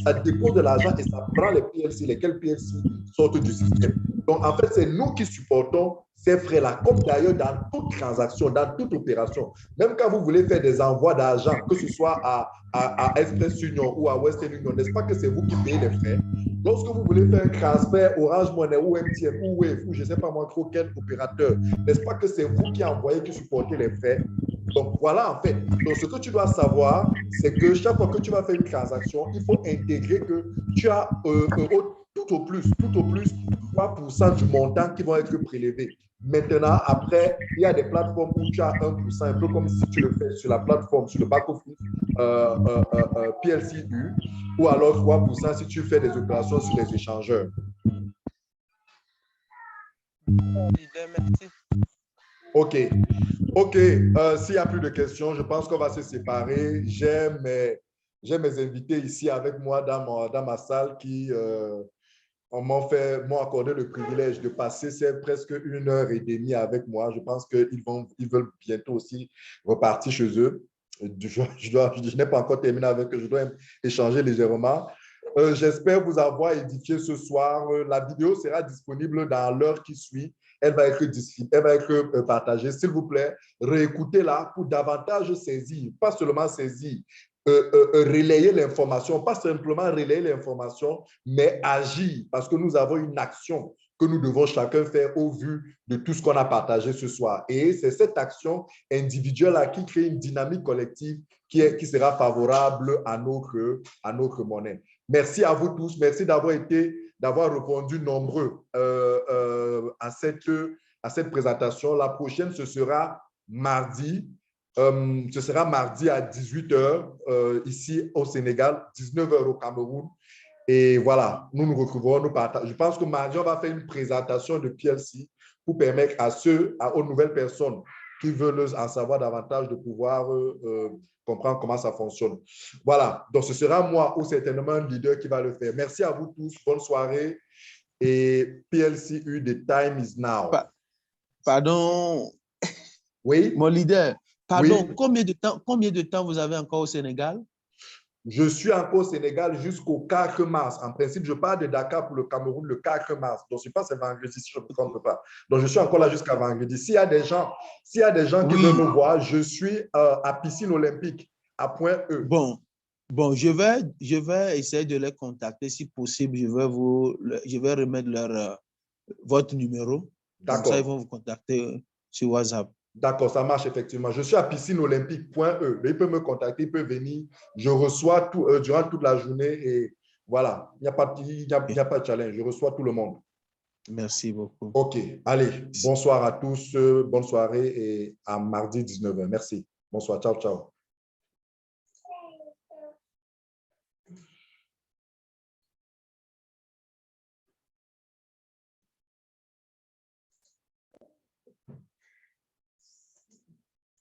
ça dépose de l'argent et ça prend les PLC, lesquels PLC sortent du système. Donc, en fait, c'est nous qui supportons ces frais-là, comme d'ailleurs dans toute transaction, dans toute opération. Même quand vous voulez faire des envois d'argent, que ce soit à Express Union ou à Western Union, n'est-ce pas que c'est vous qui payez les frais? Lorsque vous voulez faire un transfert Orange Money ou MTN ou Wave ou je ne sais pas moi trop quel opérateur, n'est-ce pas que c'est vous qui envoyez, qui supportez les frais? Donc voilà en fait. Donc ce que tu dois savoir, c'est que chaque fois que tu vas faire une transaction, il faut intégrer que tu as tout au plus 3% du montant qui vont être prélevés. Maintenant, après, il y a des plateformes où tu as 1%, un peu comme si tu le fais sur la plateforme, sur le back-office PLCU, ou alors 3% si tu fais des opérations sur les échangeurs. Merci. OK. S'il n'y a plus de questions, je pense qu'on va se séparer. J'ai mes invités ici avec moi dans ma salle qui m'ont accordé le privilège de passer presque 1h30 avec moi. Je pense qu'ils veulent bientôt aussi repartir chez eux. Je n'ai pas encore terminé avec eux, je dois échanger légèrement. J'espère vous avoir édifié ce soir. La vidéo sera disponible dans l'heure qui suit. Elle va être partagée. S'il vous plaît, réécoutez-la pour davantage saisir, pas seulement saisir, relayer l'information, pas simplement relayer l'information, mais agir, parce que nous avons une action que nous devons chacun faire au vu de tout ce qu'on a partagé ce soir. Et c'est cette action individuelle-là qui crée une dynamique collective qui sera favorable à notre monnaie. Merci à vous tous. Merci d'avoir répondu nombreux à cette présentation. La prochaine, ce sera mardi. Ce sera mardi à 18h ici au Sénégal, 19h au Cameroun. Et voilà, nous nous retrouverons, nous partageons. Je pense que mardi, on va faire une présentation de PLC pour permettre aux nouvelles personnes qui veulent en savoir davantage de pouvoir comprendre comment ça fonctionne. Voilà, donc ce sera moi ou certainement un leader qui va le faire. Merci à vous tous, bonne soirée et PLCU, the time is now. Pardon, oui? Mon leader, pardon, oui? combien de temps vous avez encore au Sénégal? Je suis encore au Sénégal jusqu'au 4 mars. En principe, je pars de Dakar pour le Cameroun le 4 mars. Donc, je pense que c'est vendredi, si je ne me trompe pas. Donc, je suis encore là jusqu'à vendredi. S'il y a des gens qui veulent me voir, je suis à Piscine Olympique, à Point-E. Bon, je vais essayer de les contacter. Si possible, je vais remettre votre numéro. Comme ça, ils vont vous contacter sur WhatsApp. D'accord, ça marche effectivement. Je suis à Piscine Olympique, Point-E. Il peut me contacter, il peut venir. Je reçois durant toute la journée et voilà, il n'y a pas de challenge. Je reçois tout le monde. Merci beaucoup. OK, allez, bonsoir à tous, bonne soirée et à mardi 19h. Merci. Bonsoir, ciao, ciao.